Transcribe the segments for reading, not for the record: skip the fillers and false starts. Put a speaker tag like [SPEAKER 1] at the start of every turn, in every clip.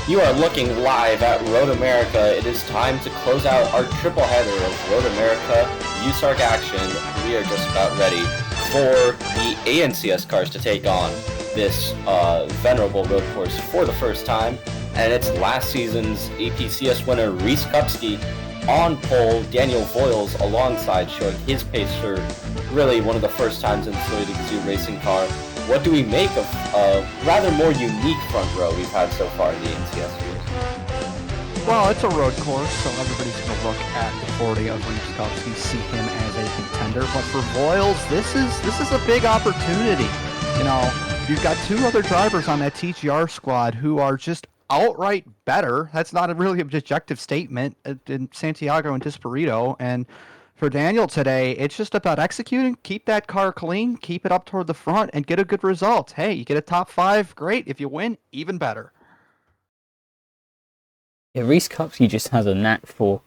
[SPEAKER 1] You are looking live at Road America. It is time to close out our triple header of Road America USARC action. We are just about ready for the ANCS cars to take on this venerable road course for the first time. And it's last season's APCS winner, Reese Kupski, on pole. Daniel Voiles alongside, showing his pace for really one of the first times in Toyota Gazoo racing car. What do we make of a rather more unique front row we've had so far in the NCS years?
[SPEAKER 2] Well, it's a road course, so everybody's going to look at the 40 of Reese Kupski, see him as a contender. But for Voiles, this is a big opportunity. You know, you've got two other drivers on that TGR squad who are just outright better. That's not a really objective statement in Santiago and Disparito. And for Daniel today, it's just about executing, keep that car clean, keep it up toward the front, and get a good result. Hey, you get a top 5, great. If you win, even better.
[SPEAKER 3] Yeah, Reese Kupski just has a knack for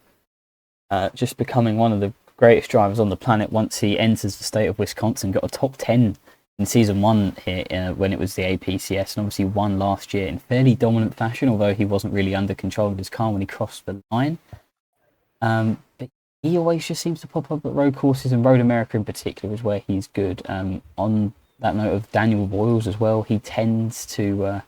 [SPEAKER 3] just becoming one of the greatest drivers on the planet once he enters the state of Wisconsin. Got a top 10 in Season 1 here when it was the APCS, and obviously won last year in fairly dominant fashion, although he wasn't really under control of his car when he crossed the line. But he always just seems to pop up at road courses, and Road America in particular is where he's good. On that note of Daniel Voiles as well, he tends to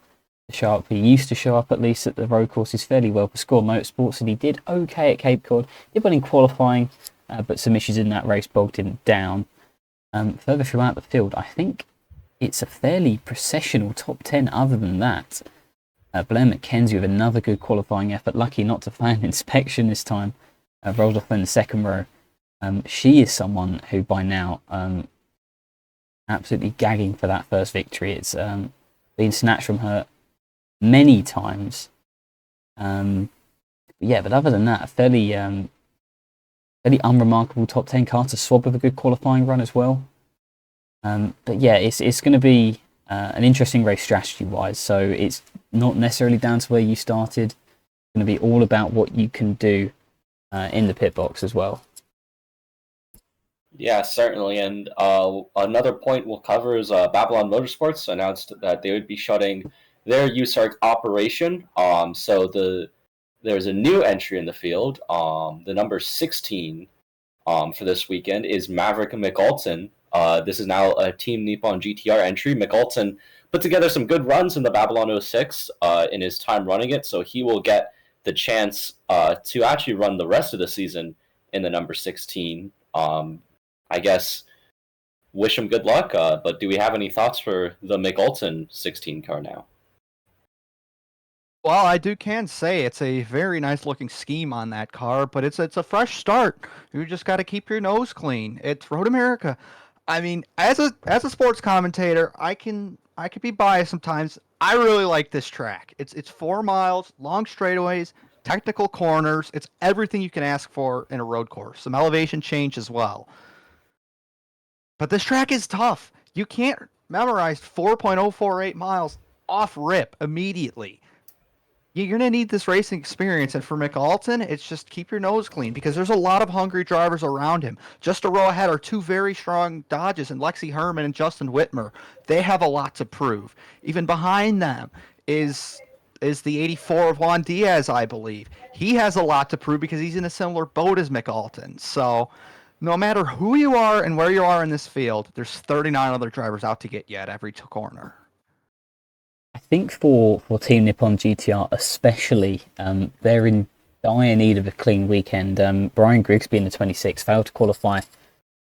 [SPEAKER 3] show up. He used to show up at least at the road courses fairly well for Score Motorsports, and he did okay at Cape Cod. Did well in qualifying, but some issues in that race bogged him down. Further throughout the field, I think it's a fairly processional top 10 other than that. Blair McKenzie with another good qualifying effort, lucky not to fail an inspection this time. Rolled off in the second row. She is someone who by now absolutely gagging for that first victory. It's been snatched from her many times. But other than that, a fairly unremarkable top 10 car to swab with a good qualifying run as well. It's going to be an interesting race strategy-wise. So it's not necessarily down to where you started. It's going to be all about what you can do in the pit box as well.
[SPEAKER 1] Yeah, certainly. And another point we'll cover is Babylon Motorsports announced that they would be shutting their USARC operation. There's a new entry in the field. The number 16 for this weekend is Maverick McAlton. This is now a Team Nippon GTR entry. McAlton put together some good runs in the Babylon 06 in his time running it, so he will get the chance to actually run the rest of the season in the number 16. I guess wish him good luck, but do we have any thoughts for the McAlton 16 car now?
[SPEAKER 2] Well, I can say it's a very nice looking scheme on that car, but it's a fresh start. You just got to keep your nose clean. It's Road America. I mean, as a sports commentator, I could be biased sometimes. I really like this track. It's 4 miles, long straightaways, technical corners. It's everything you can ask for in a road course. Some elevation change as well. But this track is tough. You can't memorize 4.048 miles off rip immediately. You're going to need this racing experience, and for McAlton, it's just keep your nose clean because there's a lot of hungry drivers around him. Just a row ahead are 2 very strong Dodges and Lexi Herman and Justin Whitmer. They have a lot to prove. Even behind them is the 84 of Juan Diaz, I believe. He has a lot to prove because he's in a similar boat as McAlton. So no matter who you are and where you are in this field, there's 39 other drivers out to get you at every corner.
[SPEAKER 3] I think for Team Nippon GTR especially, they're in dire need of a clean weekend. Brian Grigsby in the 26 failed to qualify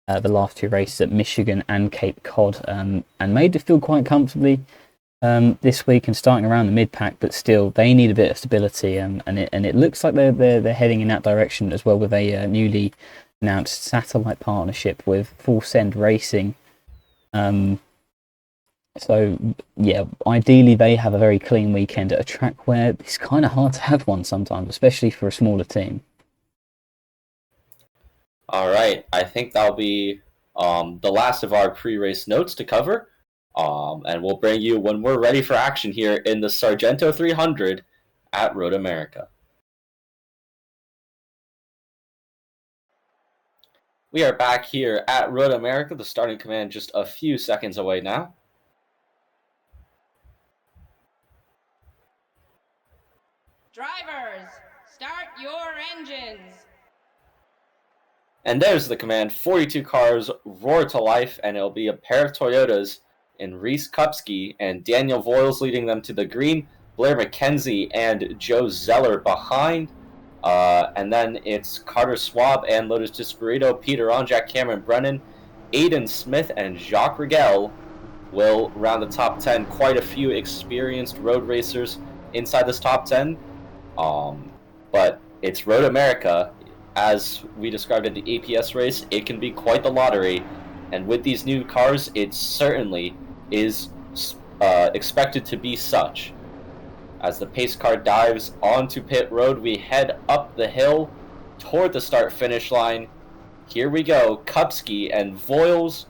[SPEAKER 3] the last 2 races at Michigan and Cape Cod, and made the field quite comfortably this week and starting around the mid-pack, but still they need a bit of stability, and it looks like they're heading in that direction as well with a newly announced satellite partnership with Full Send Racing. So, yeah, ideally they have a very clean weekend at a track where it's kind of hard to have one sometimes, especially for a smaller team.
[SPEAKER 1] All right, I think that'll be the last of our pre-race notes to cover, and we'll bring you when we're ready for action here in the Sargento 300 at Road America. We are back here at Road America, the starting command just a few seconds away now.
[SPEAKER 4] Drivers, start your engines.
[SPEAKER 1] And there's the command. 42 cars roar to life, and it'll be a pair of Toyotas in Reese Kupski and Daniel Voiles leading them to the green, Blair McKenzie and Joe Zeller behind. And then it's Carter Swab and Lotus Disparito, Peter Onjak, Cameron Brennan, Aiden Smith, and Jacques Rigel will round the top 10. Quite a few experienced road racers inside this top 10. But it's Road America. As we described in the APS race, it can be quite the lottery. And with these new cars, it certainly is expected to be such. As the pace car dives onto pit road, we head up the hill toward the start-finish line. Here we go. Kupski and Voiles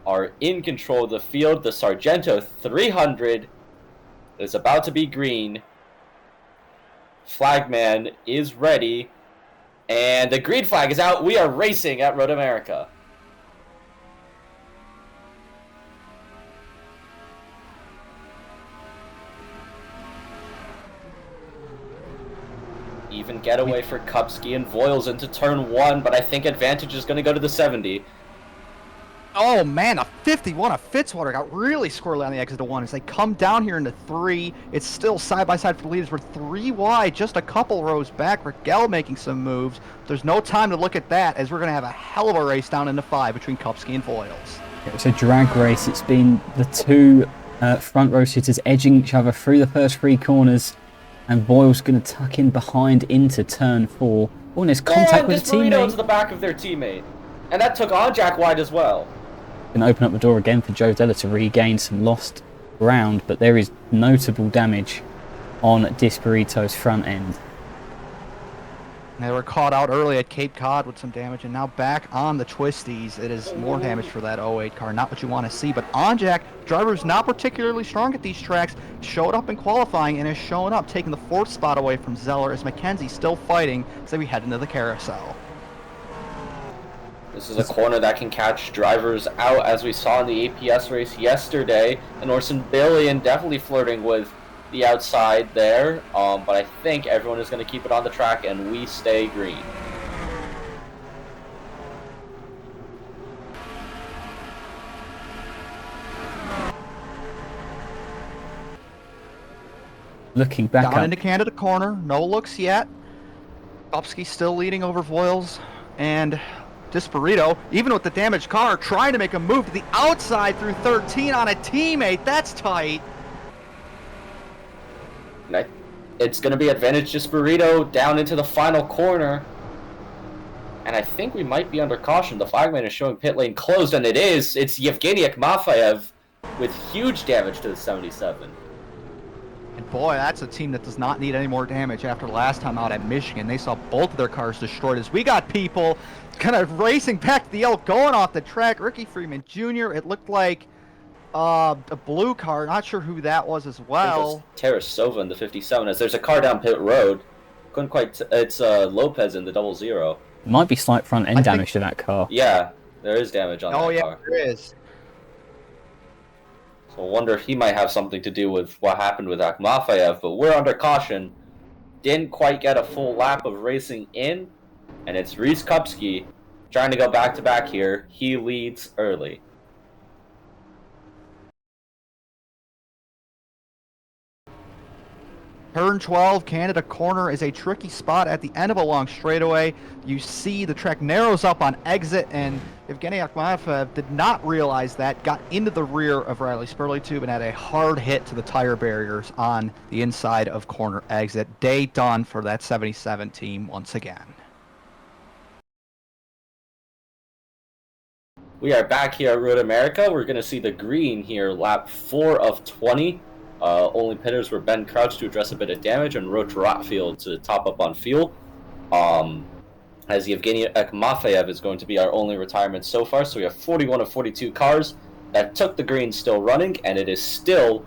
[SPEAKER 1] are in control of the field. The Sargento 300 is about to be green. Flagman is ready. And the green flag is out. We are racing at Road America. Even getaway for Kupski and Voiles into turn 1, but I think advantage is going to go to the 70.
[SPEAKER 2] Oh man, a 51 of Fitzwater got really squirrely on the exit of 1 as they come down here into 3. It's still side by side for the leaders. We're 3 wide, just a couple rows back. Rigel making some moves. There's no time to look at that as we're going to have a hell of a race down into 5 between Kupski and Voiles.
[SPEAKER 3] It's a drag race. It's been the two front row sitters edging each other through the first 3 corners, and Voiles going to tuck in behind into turn 4. Oh, and there's contact with a teammate.
[SPEAKER 1] Into the back of their teammate, and that took Onjak wide as well.
[SPEAKER 3] Going to open up the door again for Joe Zeller to regain some lost ground, but there is notable damage on Disparito's front end.
[SPEAKER 2] They were caught out early at Cape Cod with some damage, and now back on the twisties. It is more damage for that 08 car. Not what you want to see, but Onjak, driver who's not particularly strong at these tracks, showed up in qualifying and is showing up, taking the 4th spot away from Zeller as McKenzie still fighting as we head into the carousel.
[SPEAKER 1] This is a corner that can catch drivers out, as we saw in the APS race yesterday. And Orson Billion definitely flirting with the outside there, but I think everyone is going to keep it on the track, and we stay green.
[SPEAKER 3] Looking back
[SPEAKER 2] down into Canada corner, no looks yet. Kupski still leading over Voiles, and Disparito, even with the damaged car, trying to make a move to the outside through 13 on a teammate. That's tight.
[SPEAKER 1] It's going to be advantage Disparito down into the final corner. And I think we might be under caution. The flagman is showing pit lane closed, and it is. It's Yevgeny Akhmafayev with huge damage to the 77.
[SPEAKER 2] And boy, that's a team that does not need any more damage after last time out at Michigan. They saw both of their cars destroyed as we got people kind of racing back to the L, going off the track. Ricky Freeman Jr., it looked like a blue car. Not sure who that was as well.
[SPEAKER 1] Tarasova in the 57, as there's a car down pit road. Couldn't quite... It's Lopez in the 00.
[SPEAKER 3] Might be slight front end damage to that car.
[SPEAKER 1] Yeah, there is damage on that car.
[SPEAKER 2] Oh yeah, there is.
[SPEAKER 1] So I wonder if he might have something to do with what happened with Akhmafayev, but we're under caution. Didn't quite get a full lap of racing in, and it's Reese Kupski trying to go back-to-back here. He leads early.
[SPEAKER 2] Turn 12, Canada corner is a tricky spot at the end of a long straightaway. You see the track narrows up on exit, and Evgeny Akhmafayev did not realize that, got into the rear of Riley Spurley-Tube and had a hard hit to the tire barriers on the inside of corner exit. Day done for that 77 team once again.
[SPEAKER 1] We are back here at Road America. We're going to see the green here, lap 4 of 20. Only pitters were Ben Crouch to address a bit of damage and Roach Rotfield to top up on fuel. As Yevgeny Akhmafayev is going to be our only retirement so far. So we have 41 of 42 cars that took the green still running, and it is still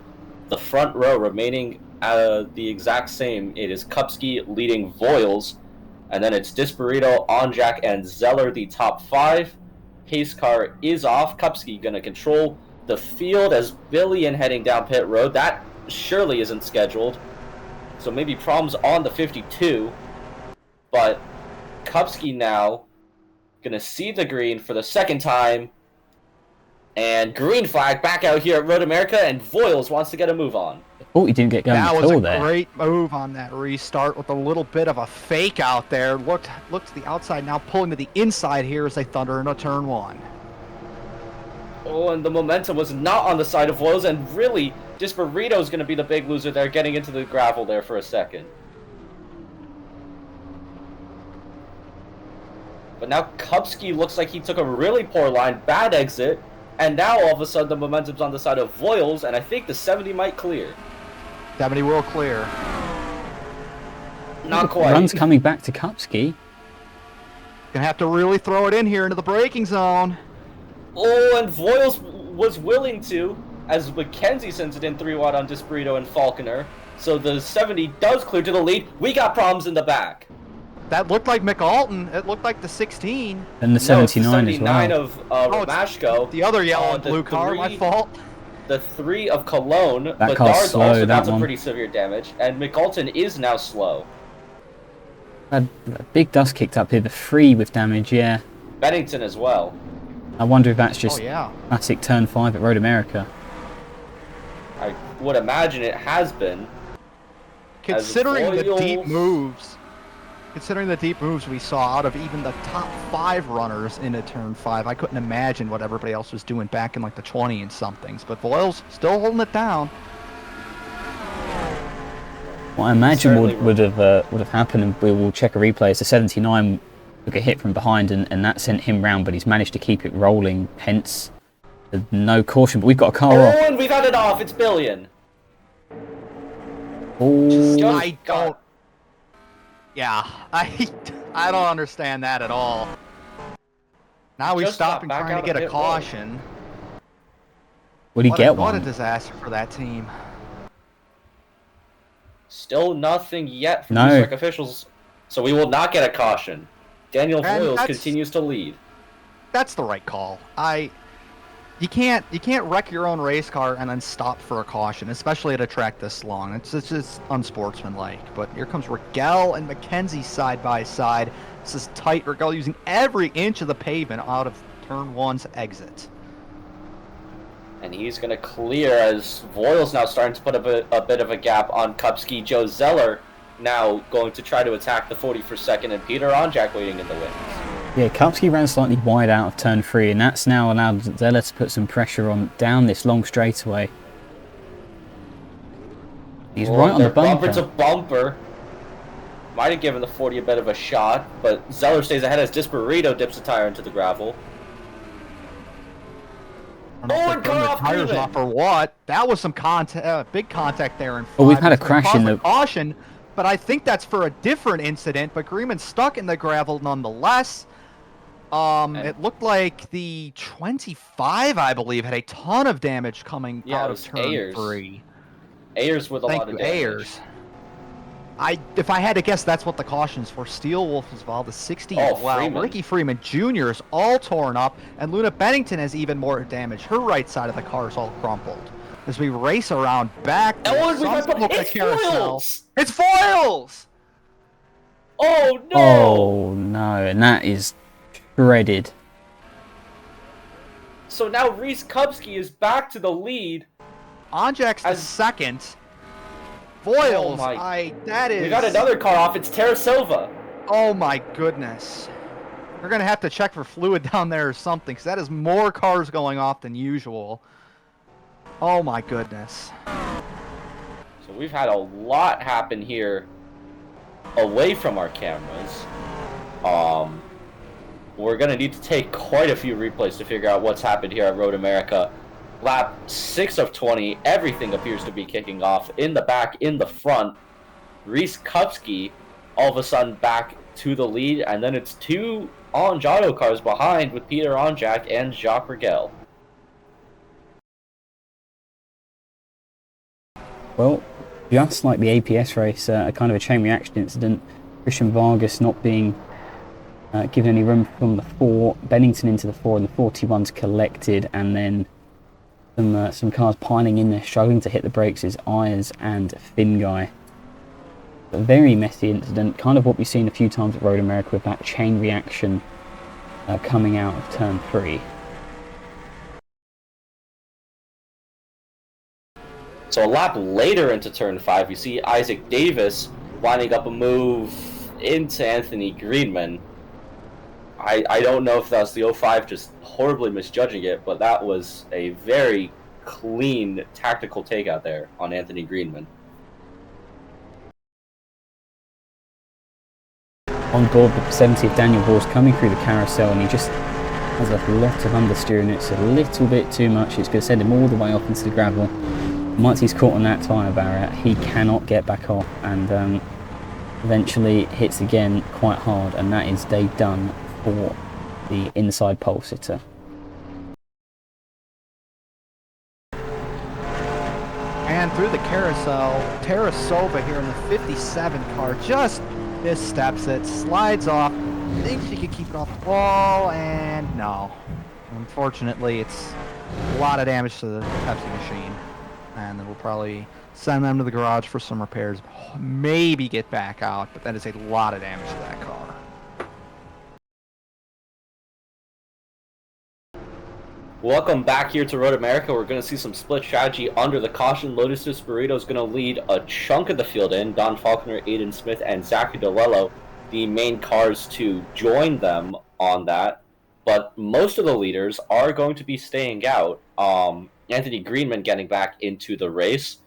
[SPEAKER 1] the front row remaining the exact same. It is Kupski leading Voiles, and then it's Disparito, Onjak, and Zeller, the top 5. Pace car is off. Kupski going to control the field as Billion heading down pit road. That surely isn't scheduled. So maybe problems on the 52. But Kupski now going to see the green for the second time. And green flag back out here at Road America, and Voiles wants to get a move on.
[SPEAKER 3] Oh, he didn't get going
[SPEAKER 2] That
[SPEAKER 3] at
[SPEAKER 2] was
[SPEAKER 3] all
[SPEAKER 2] a
[SPEAKER 3] there.
[SPEAKER 2] great move on that restart with a little bit of a fake out there. Looked to the outside, now pulling to the inside here as they thunder into turn 1.
[SPEAKER 1] Oh, and the momentum was not on the side of Voiles, and really, Disparito's going to be the big loser there, getting into the gravel there for a second. But now Kupski looks like he took a really poor line, bad exit, and now all of a sudden the momentum's on the side of Voiles, and I think the 70 might clear.
[SPEAKER 2] 70 will clear.
[SPEAKER 1] Not quite.
[SPEAKER 3] Runs coming back to Kupski.
[SPEAKER 2] Gonna have to really throw it in here into the braking zone.
[SPEAKER 1] Oh, and Voiles was willing to, as McKenzie sends it in 3 wide on Disparito and Falconer. So the 70 does clear to the lead. We got problems in the back.
[SPEAKER 2] That looked like McAlton. It looked like the 16.
[SPEAKER 3] And the 79 as well.
[SPEAKER 1] No, it's the 79 of Romashko.
[SPEAKER 2] The other yellow and
[SPEAKER 1] the
[SPEAKER 2] blue car, my
[SPEAKER 1] 3
[SPEAKER 2] fault.
[SPEAKER 1] The 3 of Cologne.
[SPEAKER 3] That car's
[SPEAKER 1] Bedard's
[SPEAKER 3] slow,
[SPEAKER 1] also
[SPEAKER 3] that
[SPEAKER 1] got some
[SPEAKER 3] one.
[SPEAKER 1] pretty severe damage. And McAlton is now slow.
[SPEAKER 3] A big dust kicked up here. The 3 with damage, yeah.
[SPEAKER 1] Bennington as well.
[SPEAKER 3] I wonder if that's just
[SPEAKER 2] Oh, yeah.
[SPEAKER 3] classic turn 5 at Road America.
[SPEAKER 1] I would imagine it has been.
[SPEAKER 2] Considering the deep
[SPEAKER 1] Voiles-
[SPEAKER 2] moves. Considering the deep moves we saw out of even the top 5 runners into turn 5, I couldn't imagine what everybody else was doing back in like the 20 and somethings. But Voiles still holding it down.
[SPEAKER 3] What I imagine
[SPEAKER 1] Certainly
[SPEAKER 3] would have happened, and we will check a replay, is the 79 took a hit from behind and that sent him round, but he's managed to keep it rolling, hence no caution. But we've got a car off.
[SPEAKER 1] Oh, and we got it off. It's Billion.
[SPEAKER 3] Oh,
[SPEAKER 2] I don't. Yeah, I don't understand that at all. Now he's
[SPEAKER 1] Just got
[SPEAKER 2] stopping,
[SPEAKER 1] back
[SPEAKER 2] trying
[SPEAKER 1] out
[SPEAKER 2] to
[SPEAKER 1] of
[SPEAKER 2] get a
[SPEAKER 1] pit road.
[SPEAKER 2] caution.
[SPEAKER 3] would he
[SPEAKER 2] What
[SPEAKER 3] get
[SPEAKER 2] a
[SPEAKER 3] one?
[SPEAKER 2] disaster for that team.
[SPEAKER 1] Still nothing yet from
[SPEAKER 3] No.
[SPEAKER 1] USARC officials, so we will not get a caution. Daniel
[SPEAKER 2] And
[SPEAKER 1] Voiles
[SPEAKER 2] that's-
[SPEAKER 1] continues to lead.
[SPEAKER 2] That's the right call. You can't wreck your own race car and then stop for a caution, especially at a track this long. It's just unsportsmanlike. But here comes Rigel and McKenzie side by side. This is tight. Rigel using every inch of the pavement out of turn 1's exit.
[SPEAKER 1] And he's going to clear as Voiles now starting to put a bit of a gap on Kupski. Joe Zeller now going to try to attack the 40 for second, and Peter Onjak waiting in the wings.
[SPEAKER 3] Yeah, Kupski ran slightly wide out of turn 3, and that's now allowed Zeller to put some pressure on down this long straightaway. He's
[SPEAKER 1] Oh,
[SPEAKER 3] right on the
[SPEAKER 1] they're bumper to
[SPEAKER 3] bumper.
[SPEAKER 1] bumper. Might have given the 40 a bit of a shot, but Zeller stays ahead as Disparito dips a tire into the gravel.
[SPEAKER 2] I don't know if
[SPEAKER 1] Oh,
[SPEAKER 2] they
[SPEAKER 1] and
[SPEAKER 2] burned
[SPEAKER 1] cut
[SPEAKER 2] the
[SPEAKER 1] off
[SPEAKER 2] tires
[SPEAKER 1] Freeman.
[SPEAKER 2] off or what. That was some big contact there in
[SPEAKER 3] Oh, we've
[SPEAKER 2] 5.
[SPEAKER 3] had a
[SPEAKER 2] It's gonna
[SPEAKER 3] crash
[SPEAKER 2] cause
[SPEAKER 3] in
[SPEAKER 2] a
[SPEAKER 3] the-
[SPEAKER 2] caution, but I think that's for a different incident. But Greenman's stuck in the gravel nonetheless. It looked like the 25, I believe, had a ton of damage coming
[SPEAKER 1] Yeah,
[SPEAKER 2] out
[SPEAKER 1] it
[SPEAKER 2] of
[SPEAKER 1] was
[SPEAKER 2] turn
[SPEAKER 1] Ayers.
[SPEAKER 2] 3.
[SPEAKER 1] Ayers with a
[SPEAKER 2] Thank
[SPEAKER 1] lot of
[SPEAKER 2] you,
[SPEAKER 1] damage.
[SPEAKER 2] Ayers. If I had to guess, that's what the caution's for. Steel Wolf is involved, the 60
[SPEAKER 1] Oh,
[SPEAKER 2] as well.
[SPEAKER 1] Freeman.
[SPEAKER 2] Ricky Freeman Jr. is all torn up, and Luna Bennington has even more damage. Her right side of the car is all crumpled. As we race around back,
[SPEAKER 1] Oh, and we got
[SPEAKER 2] some look like
[SPEAKER 1] it's
[SPEAKER 2] carousel.
[SPEAKER 1] Voiles!
[SPEAKER 2] It's Foils!
[SPEAKER 1] Oh no!
[SPEAKER 3] Oh no, and that is shredded.
[SPEAKER 1] So now Reese Kupski is back to the lead.
[SPEAKER 2] Onjak's the
[SPEAKER 1] As-
[SPEAKER 2] second. Foils,
[SPEAKER 1] Oh my-
[SPEAKER 2] that is...
[SPEAKER 1] We got another car off. It's Terra Silva.
[SPEAKER 2] Oh my goodness. We're going to have to check for fluid down there or something, because that is more cars going off than usual. Oh my goodness.
[SPEAKER 1] So we've had a lot happen here away from our cameras. We're going to need to take quite a few replays to figure out what's happened here at Road America. Lap 6 of 20, everything appears to be kicking off. In the back, in the front, Reese Kupski all of a sudden back to the lead, and then it's 2 Orange Auto cars behind with Peter Onjak and Jacques Rigel.
[SPEAKER 3] Well, just like the APS race, a kind of a chain reaction incident. Christian Vargas not being given any room from the 4, Bennington into the 4, and the 41's collected, and then some cars piling in there, struggling to hit the brakes is Ayers and Finguy. A very messy incident, kind of what we've seen a few times at Road America with that chain reaction coming out of turn 3.
[SPEAKER 1] So a lap later into turn 5, you see Isaac Davis lining up a move into Anthony Greenman. I don't know if that was the 05 just horribly misjudging it, but that was a very clean tactical takeout there on Anthony Greenman.
[SPEAKER 3] On board with the 70th Daniel Horse coming through the carousel, and he just has a lot of understeering. It's a little bit too much. It's going to send him all the way off into the gravel. Once he's caught on that tyre barrier, he cannot get back off, and eventually hits again quite hard, and that is day done for the inside pole sitter.
[SPEAKER 2] And through the carousel, Tarasova here in the 57 car just missteps it, slides off, thinks she could keep it off the wall, and no. Unfortunately, it's a lot of damage to the Pepsi machine. And then we'll probably send them to the garage for some repairs, maybe get back out, but that is a lot of damage to that car.
[SPEAKER 1] Welcome back here to Road America. We're going to see some split strategy under the caution. Lotus Desperado is going to lead a chunk of the field in. Don Faulkner, Aiden Smith, and Zachary DeLello, the main cars to join them on that. But most of the leaders are going to be staying out. Anthony Greenman getting back into the race.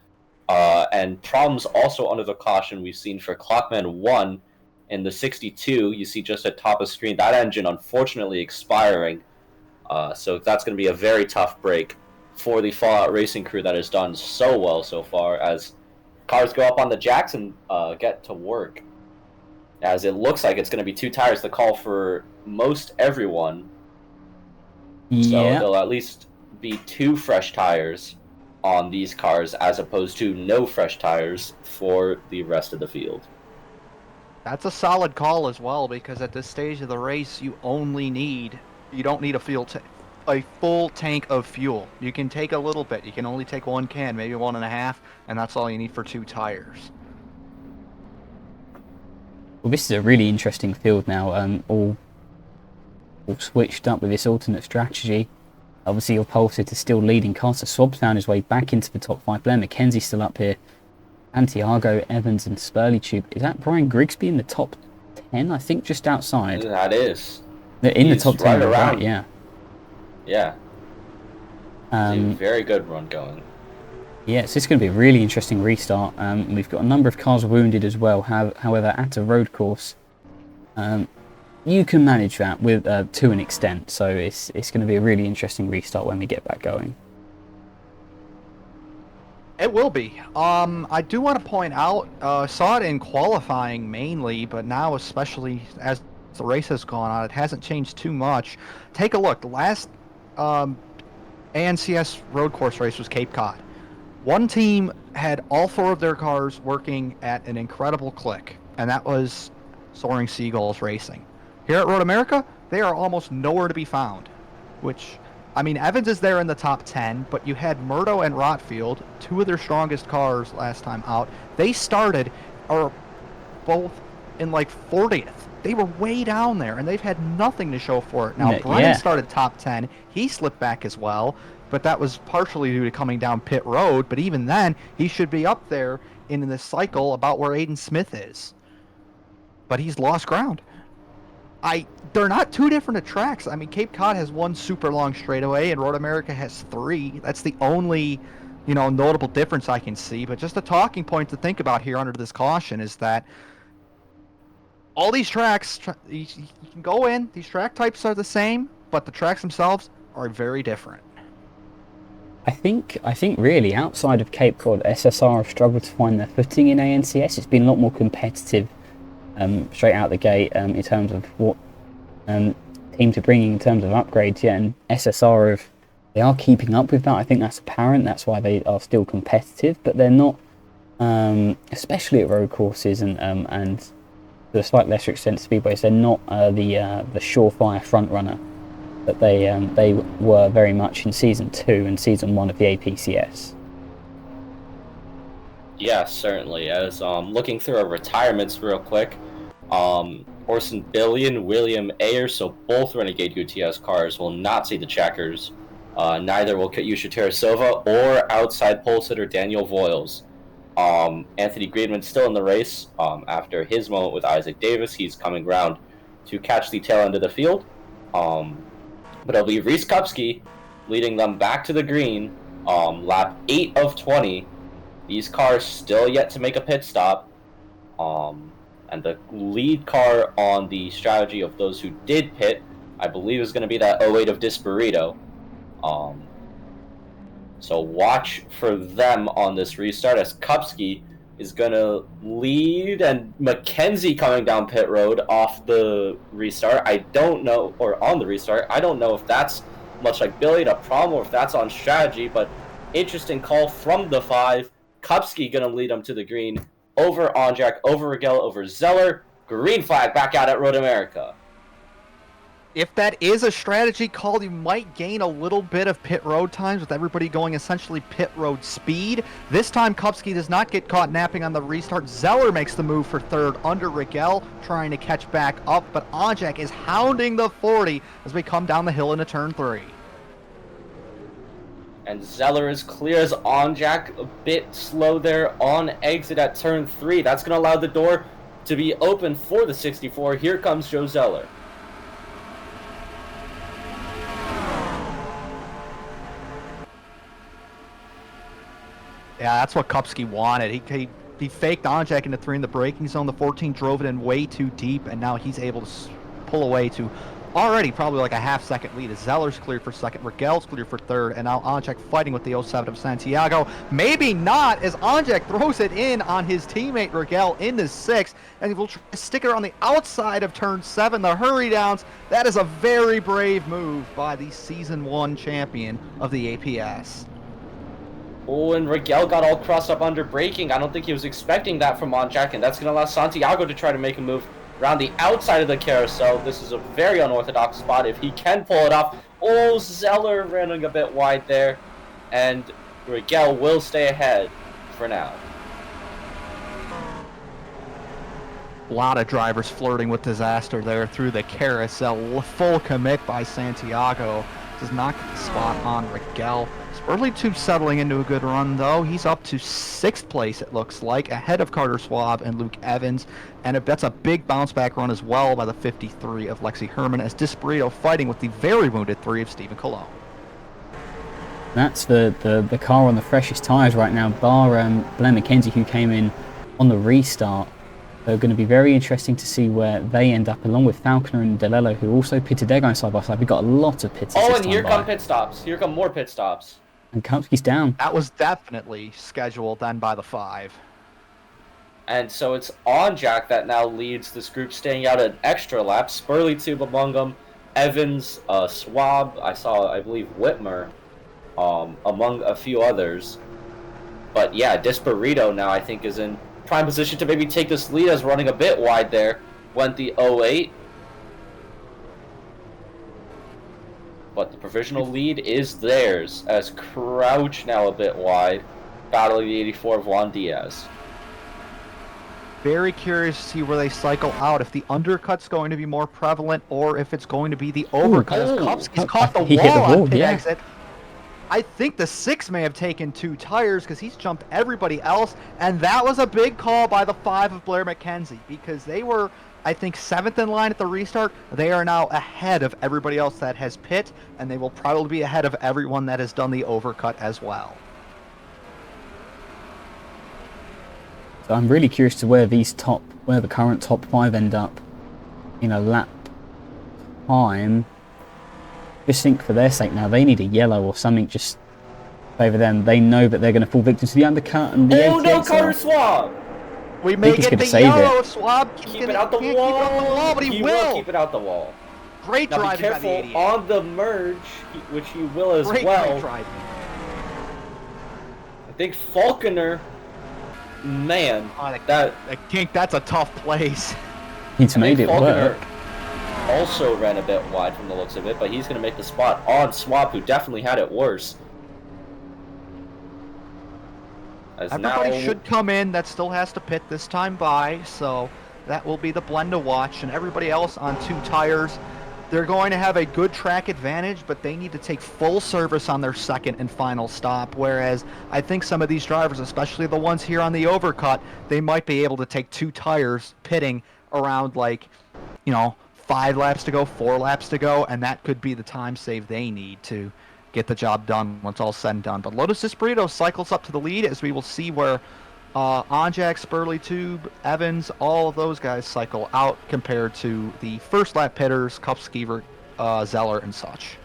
[SPEAKER 1] And problems also under the caution we've seen for Clockman 1 in the 62. You see just at top of screen, that engine unfortunately expiring. So that's going to be a very tough break for the Fallout Racing crew that has done so well so far as cars go up on the jacks and get to work. As it looks like it's going to be 2 tires the call for most everyone.
[SPEAKER 3] Yeah.
[SPEAKER 1] So there'll at least be 2 fresh tires on these cars as opposed to no fresh tires for the rest of the field.
[SPEAKER 2] That's a solid call as well, because at this stage of the race, you don't need a full tank of fuel. You can take a little bit. You can only take 1 can, maybe 1.5, and that's all you need for 2 tires.
[SPEAKER 3] Well, this is a really interesting field now. All switched up with this alternate strategy. Obviously, your pole sitter is still leading. Carter Swabb's found his way back into the top 5. Blair McKenzie's still up here. Santiago, Evans, and Spurley Tube. Is that Brian Grigsby in the top 10? I think just outside.
[SPEAKER 1] That is.
[SPEAKER 3] They're in the top 10,
[SPEAKER 1] right,
[SPEAKER 3] yeah.
[SPEAKER 1] Yeah. It's a very good run going.
[SPEAKER 3] Yeah, so it's going to be a really interesting restart. We've got a number of cars wounded as well. However, at a road course, you can manage that with to an extent. So it's going to be a really interesting restart when we get back going.
[SPEAKER 2] It will be. I do want to point out, saw it in qualifying mainly, but now especially as the race has gone on, it hasn't changed too much. Take a look. The last ANCS road course race was Cape Cod. One team had all 4 of their cars working at an incredible click, and that was Soaring Seagulls Racing. Here at Road America, they are almost nowhere to be found, which, I mean, Evans is there in the top 10, but you had Murdo and Rotfield, 2 of their strongest cars last time out. They started, or both in like 40th. They were way down there, and they've had nothing to show for it. Now, Brian started top 10. He slipped back as well, but that was partially due to coming down pit road. But even then, he should be up there in this cycle about where Aiden Smith is. But he's lost ground. They're not too different at tracks. I mean, Cape Cod has 1 super long straightaway, and Road America has 3. That's the only, notable difference I can see. But just a talking point to think about here under this caution is that all these tracks, you can go in, these track types are the same, but the tracks themselves are very different.
[SPEAKER 3] I think really, outside of Cape Cod, SSR have struggled to find their footing in ANCS. It's been a lot more competitive straight out the gate in terms of what teams are bringing in terms of upgrades. Yeah, and SSR they are keeping up with that. I think that's apparent. That's why they are still competitive, but they're not, especially at road courses and to a slightly lesser extent speedways. They're not the surefire front runner that they were very much in Season 2 and Season 1 of the APCS.
[SPEAKER 1] Yeah, certainly. As looking through our retirements real quick, Orson Billy and William Ayer, so both Renegade UTS cars, will not see the checkers. Neither will Yusha Terasova or outside pole sitter Daniel Voiles. Anthony Griedman's still in the race. After his moment with Isaac Davis, he's coming around to catch the tail end of the field. But it'll be Reese Kupski leading them back to the green. Lap 8 of 20. These cars still yet to make a pit stop. And the lead car on the strategy of those who did pit, I believe, is going to be that 08 of Disparito. So watch for them on this restart, as Kupski is going to lead, and McKenzie coming down pit road off the restart. I don't know, or on the restart, I don't know if that's much like Billy, a problem, or if that's on strategy, but interesting call from the 5. Kupski going to lead them to the green, over Onjak, over Rigel, over Zeller. Green flag back out at Road America.
[SPEAKER 2] If that is a strategy call, you might gain a little bit of pit road times with everybody going essentially pit road speed. This time, Kupski does not get caught napping on the restart. Zeller makes the move for third under Rigel, trying to catch back up, but Onjak is hounding the 40 as we come down the hill into turn 3.
[SPEAKER 1] And Zeller is clear as Onjak a bit slow there on exit at turn 3. That's going to allow the door to be open for the 64. Here comes Joe Zeller.
[SPEAKER 2] Yeah, that's what Kupski wanted. He faked Onjak into 3 in the braking zone. The 14 drove it in way too deep, and now he's able to pull away to already probably like a half-second lead. As Zeller's cleared for second, Rigel's cleared for third, and now Onjak fighting with the 07 of Santiago. Maybe not, as Onjak throws it in on his teammate Rigel in the 6th, and he will try to stick it on the outside of turn 7, the hurry downs. That is a very brave move by the Season 1 champion of the APS.
[SPEAKER 1] Oh, and Rigel got all crossed up under braking. I don't think he was expecting that from Onjak, and that's going to allow Santiago to try to make a move around the outside of the carousel. This is a very unorthodox spot if he can pull it off. Oh, Zeller running a bit wide there, and Rigel will stay ahead for now.
[SPEAKER 2] A lot of drivers flirting with disaster there through the carousel. Full commit by Santiago. Does not get the spot on Rigel. Early 2 settling into a good run, though. He's up to 6th place, it looks like, ahead of Carter Schwab and Luke Evans. And that's a big bounce-back run as well by the 53 of Lexi Herman, as Disparito fighting with the very wounded 3 of Stephen Cologne.
[SPEAKER 3] That's the car on the freshest tyres right now, bar Blaine McKenzie, who came in on the restart. They're going to be very interesting to see where they end up, along with Falconer and Delello, who also pitted. They're going side by side. We've got a lot of pits.
[SPEAKER 1] Oh, and here come pit stops. Here come more pit stops.
[SPEAKER 3] And Kupski's down.
[SPEAKER 2] That was definitely scheduled then by the 5.
[SPEAKER 1] And so it's Onjak that now leads this group, staying out an extra lap. Spurley tube among them. Evans, Schwab, I believe Whitmer, among a few others. But yeah, Disparito now I think is in prime position to maybe take this lead, as running a bit wide there. Went the 08. But the provisional lead is theirs, as Crouch now a bit wide, battling the 84 of Juan Diaz.
[SPEAKER 2] Very curious to see where they cycle out, if the undercut's going to be more prevalent or if it's going to be the overcut. As Kupski's caught the wall on pit exit. I think the 6 may have taken 2 tires because he's jumped everybody else, and that was a big call by the 5 of Blair McKenzie, because they were, I think, 7th in line at the restart. They are now ahead of everybody else that has pit, and they will probably be ahead of everyone that has done the overcut as well.
[SPEAKER 3] So I'm really curious to where the current top 5 end up in a lap time. Just think for their sake now, they need a yellow or something just over them. They know that they're going to fall victim to the undercut and the
[SPEAKER 1] Oh no, Carter Schwab!
[SPEAKER 2] We may get the yellow if Schwab
[SPEAKER 1] keep it out the wall,
[SPEAKER 2] but he
[SPEAKER 1] will keep it out the wall.
[SPEAKER 2] Great
[SPEAKER 1] now
[SPEAKER 2] driving
[SPEAKER 1] be careful
[SPEAKER 2] by the 88.
[SPEAKER 1] on the merge, which he will as well.
[SPEAKER 2] Great driving.
[SPEAKER 1] I think Falconer, man,
[SPEAKER 2] I think that's a tough place.
[SPEAKER 3] He's made it work.
[SPEAKER 1] Also ran a bit wide from the looks of it, but he's going to make the spot on Schwab, who definitely had it worse. As
[SPEAKER 2] Everybody
[SPEAKER 1] now,
[SPEAKER 2] should come in that still has to pit this time by, so that will be the blend to watch. And everybody else on 2 tires, they're going to have a good track advantage, but they need to take full service on their second and final stop. Whereas I think some of these drivers, especially the ones here on the overcut, they might be able to take 2 tires pitting around, like, 5 laps to go, 4 laps to go, and that could be the time save they need to get the job done once all said and done. But Lotus Espirito cycles up to the lead, as we will see where Onjak, Spurley Tube, Evans, all of those guys cycle out compared to the first lap pitters, Kupskiver, Zeller, and such.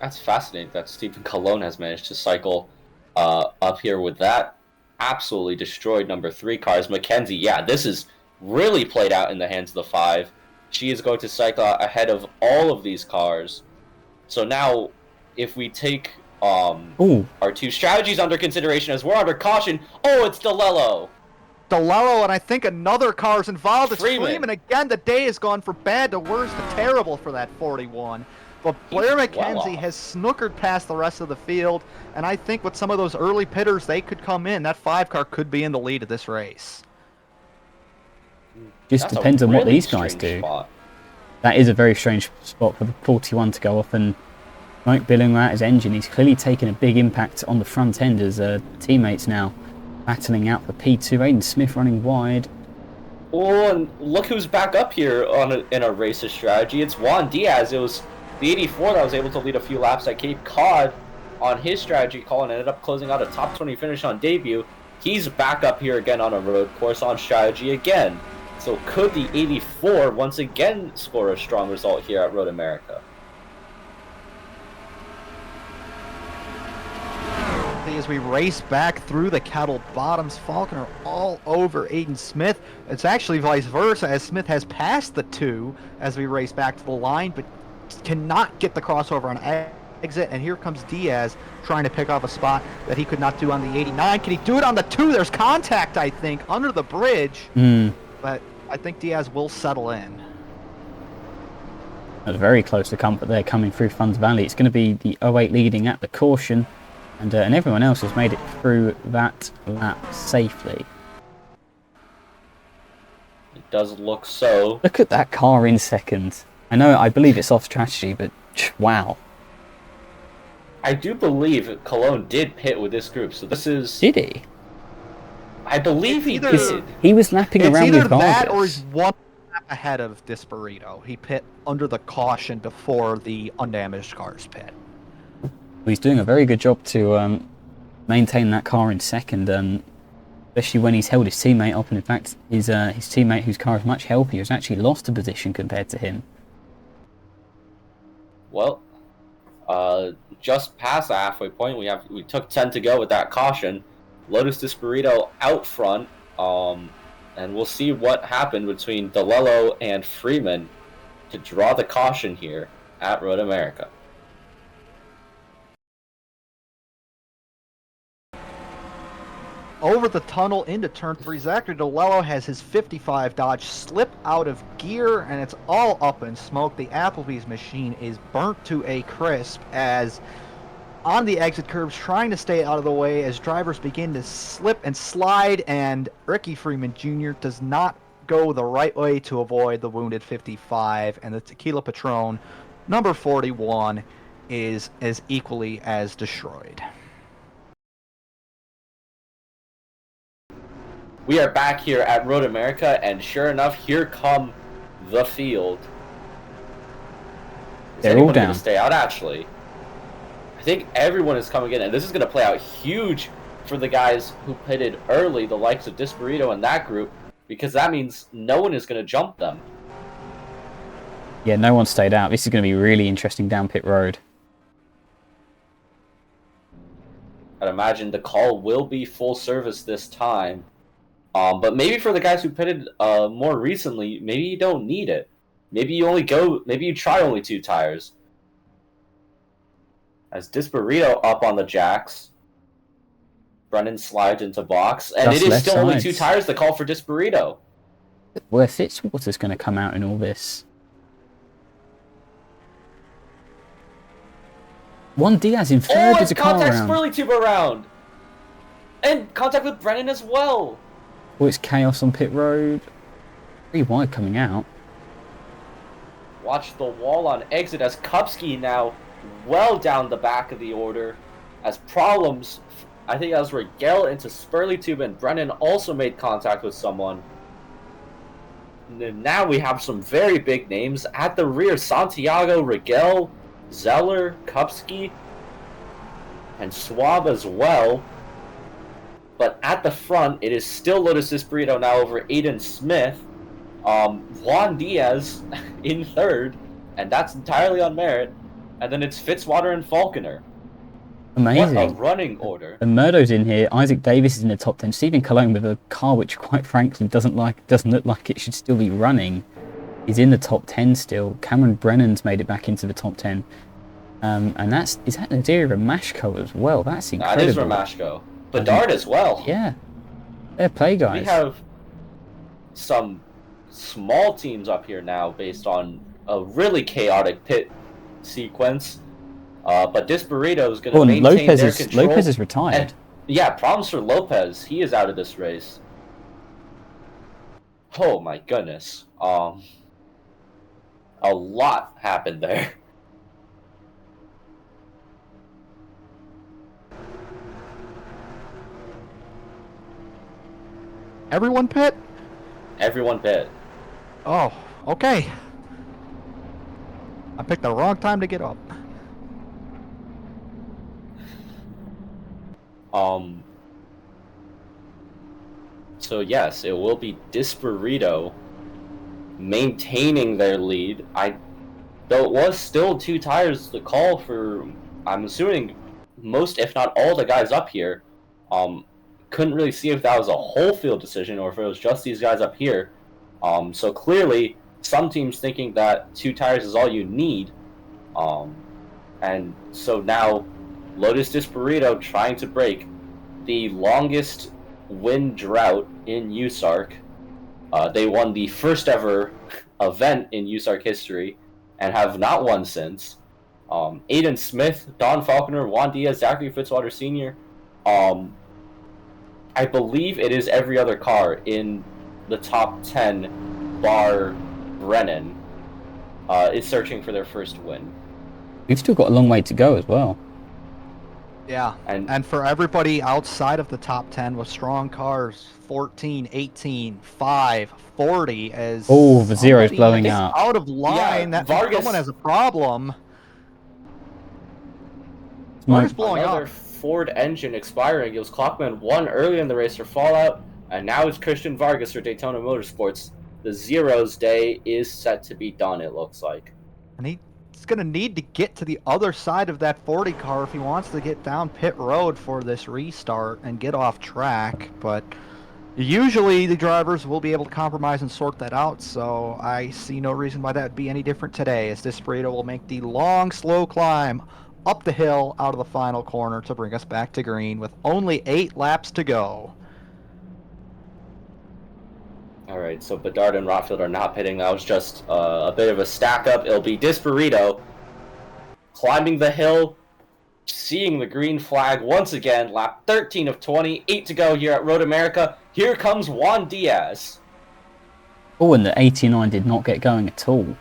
[SPEAKER 1] that's fascinating that Stephen Colon has managed to cycle up here with that absolutely destroyed number 3 cars. Mackenzie, yeah, this is really played out in the hands of the 5. She is going to cycle out ahead of all of these cars. So now, if we take our 2 strategies under consideration as we're under caution, it's DeLello.
[SPEAKER 2] DeLello, and I think another car's involved. It's
[SPEAKER 1] Freeman.
[SPEAKER 2] Freeman again. The day has gone from bad to worse to terrible for that 41. But Blair McKenzie has snookered past the rest of the field, and I think with some of those early pitters, they could come in. That 5 car could be in the lead of this race.
[SPEAKER 3] Just
[SPEAKER 1] That's
[SPEAKER 3] depends
[SPEAKER 1] a
[SPEAKER 3] on what
[SPEAKER 1] really
[SPEAKER 3] these guys
[SPEAKER 1] strange
[SPEAKER 3] do.
[SPEAKER 1] spot.
[SPEAKER 3] That is a very strange spot for the 41 to go off, and Mike Billing out his engine. He's clearly taken a big impact on the front end as teammates now battling out for P2. Aiden Smith running wide.
[SPEAKER 1] Oh, and look who's back up here in a racist strategy. It's Juan Diaz. It was the 84 that was able to lead a few laps at Cape Cod on his strategy call and ended up closing out a top 20 finish on debut. He's back up here again on a road course on strategy again. So could the 84 once again score a strong result here at Road America?
[SPEAKER 2] As we race back through the Kettle Bottoms, Falconer all over Aiden Smith. It's actually vice versa, as Smith has passed the 2 as we race back to the line, but cannot get the crossover on exit. And here comes Diaz trying to pick off a spot that he could not do on the 89. Can he do it on the 2? There's contact, I think, under the bridge. But I think Diaz will settle in.
[SPEAKER 3] That was very close to comfort there coming through Funds Valley. It's going to be the 08 leading at the caution. And everyone else has made it through that lap safely.
[SPEAKER 1] It does look so.
[SPEAKER 3] Look at that car in second. I believe it's off strategy, but wow.
[SPEAKER 1] I do believe Cologne did pit with this group, so this is...
[SPEAKER 3] Did he?
[SPEAKER 1] I believe he did.
[SPEAKER 3] He was lapping around
[SPEAKER 2] It's either
[SPEAKER 3] with Vargas.
[SPEAKER 2] that or he's 1 lap ahead of Disparito. He pit under the caution before the undamaged cars pit.
[SPEAKER 3] He's doing a very good job to maintain that car in second, especially when he's held his teammate up. And in fact, his teammate, whose car is much healthier, has actually lost a position compared to him.
[SPEAKER 1] Well, just past the halfway point, we took 10 to go with that caution. Lotus Desperito out front, and we'll see what happened between DeLello and Freeman to draw the caution here at Road America.
[SPEAKER 2] Over the tunnel into turn 3, Zachary DeLello has his 55 Dodge slip out of gear, and it's all up in smoke. The Applebee's machine is burnt to a crisp as on the exit curbs, trying to stay out of the way as drivers begin to slip and slide, and Ricky Freeman Jr. does not go the right way to avoid the wounded 55, and the Tequila Patron number 41 is as equally as destroyed.
[SPEAKER 1] We are back here at Road America, and sure enough, here come the field.
[SPEAKER 3] They're all down.
[SPEAKER 1] Going to stay out, actually? I think everyone is coming in, and this is going to play out huge for the guys who pitted early, the likes of Disparito and that group, because that means no one is going to jump them.
[SPEAKER 3] Yeah, no one stayed out. This is going to be really interesting down pit road.
[SPEAKER 1] I'd imagine the call will be full service this time. But maybe for the guys who pitted more recently, maybe you don't need it. Maybe you try only 2 tires. As Disparito up on the jacks, Brennan slides into box, and
[SPEAKER 3] Just
[SPEAKER 1] it is
[SPEAKER 3] left
[SPEAKER 1] still only
[SPEAKER 3] sides.
[SPEAKER 1] 2 tires. The call for Disparito.
[SPEAKER 3] Worth it. Water's going to come out in all this. Juan Diaz in third
[SPEAKER 1] Oh,
[SPEAKER 3] with
[SPEAKER 1] it's
[SPEAKER 3] the car
[SPEAKER 1] contact
[SPEAKER 3] around.
[SPEAKER 1] Spurley Tube around. And contact with Brennan as well.
[SPEAKER 3] Oh, it's chaos on pit road. Pretty wide coming out.
[SPEAKER 1] Watch the wall on exit as Kupski now well down the back of the order. As problems, I think that was Rigel into Spurleytube, and Brennan also made contact with someone. And now we have some very big names at the rear. Santiago, Rigel, Zeller, Kupski, and Schwab as well. But at the front, it is still Lotus Burrito now over Aiden Smith. Juan Diaz in third, and that's entirely on merit. And then it's Fitzwater and Falconer.
[SPEAKER 3] Amazing.
[SPEAKER 1] What a running order.
[SPEAKER 3] And Murdo's in here. Isaac Davis is in the top 10. Stephen Cologne with a car which, quite frankly, doesn't look like it should still be running. He's in the top 10 still. Cameron Brennan's made it back into the top 10. And is that Nadir Ramashko as well? That's incredible.
[SPEAKER 1] That is Ramashko. Bedard as well.
[SPEAKER 3] Yeah. Fair play, guys.
[SPEAKER 1] We have some small teams up here now based on a really chaotic pit sequence. But Burrito is going to maintain their control.
[SPEAKER 3] Lopez is retired.
[SPEAKER 1] And, yeah, problems for Lopez. He is out of this race. Oh my goodness. A lot happened there.
[SPEAKER 2] Everyone pit?
[SPEAKER 1] Everyone pit.
[SPEAKER 2] Oh, okay. I picked the wrong time to get up.
[SPEAKER 1] So yes, it will be Burrito maintaining their lead. Though it was still 2 tires the call for, I'm assuming, most if not all the guys up here. Couldn't really see if that was a whole field decision or if it was just these guys up here. So clearly, some teams thinking that 2 tires is all you need. And so now, Lotus Burrito trying to break the longest win drought in USARC. They won the first ever event in USARC history and have not won since. Aiden Smith, Don Falconer, Juan Diaz, Zachary Fitzwater Sr. I believe it is every other car in the top 10 bar Brennan is searching for their first win.
[SPEAKER 3] We've still got a long way to go as well.
[SPEAKER 2] Yeah, and for everybody outside of the top 10 with strong cars, 14, 18, 5, 40 as...
[SPEAKER 3] Oh, the zero's blowing out.
[SPEAKER 2] Out of line,
[SPEAKER 1] Yeah,
[SPEAKER 2] that
[SPEAKER 1] Vargas,
[SPEAKER 2] someone has a problem. Vargas blowing
[SPEAKER 1] another
[SPEAKER 2] up.
[SPEAKER 1] Ford engine expiring. It was Clockman 1 early in the race for Fallout, and now it's Christian Vargas for Daytona Motorsports. The Zero's day is set to be done, it looks like.
[SPEAKER 2] And he's going to need to get to the other side of that 40 car if he wants to get down pit road for this restart and get off track. But usually the drivers will be able to compromise and sort that out, so I see no reason why that would be any different today, as this burrito will make the long, slow climb up the hill out of the final corner to bring us back to green with only 8 laps to go.
[SPEAKER 1] Alright, so Bedard and Rockfield are not pitting. That was just a bit of a stack up. It'll be Burrito climbing the hill, seeing the green flag once again. Lap 13 of 20, 8 to go here at Road America. Here comes Juan Diaz.
[SPEAKER 3] Oh, and the 89 did not get going at all.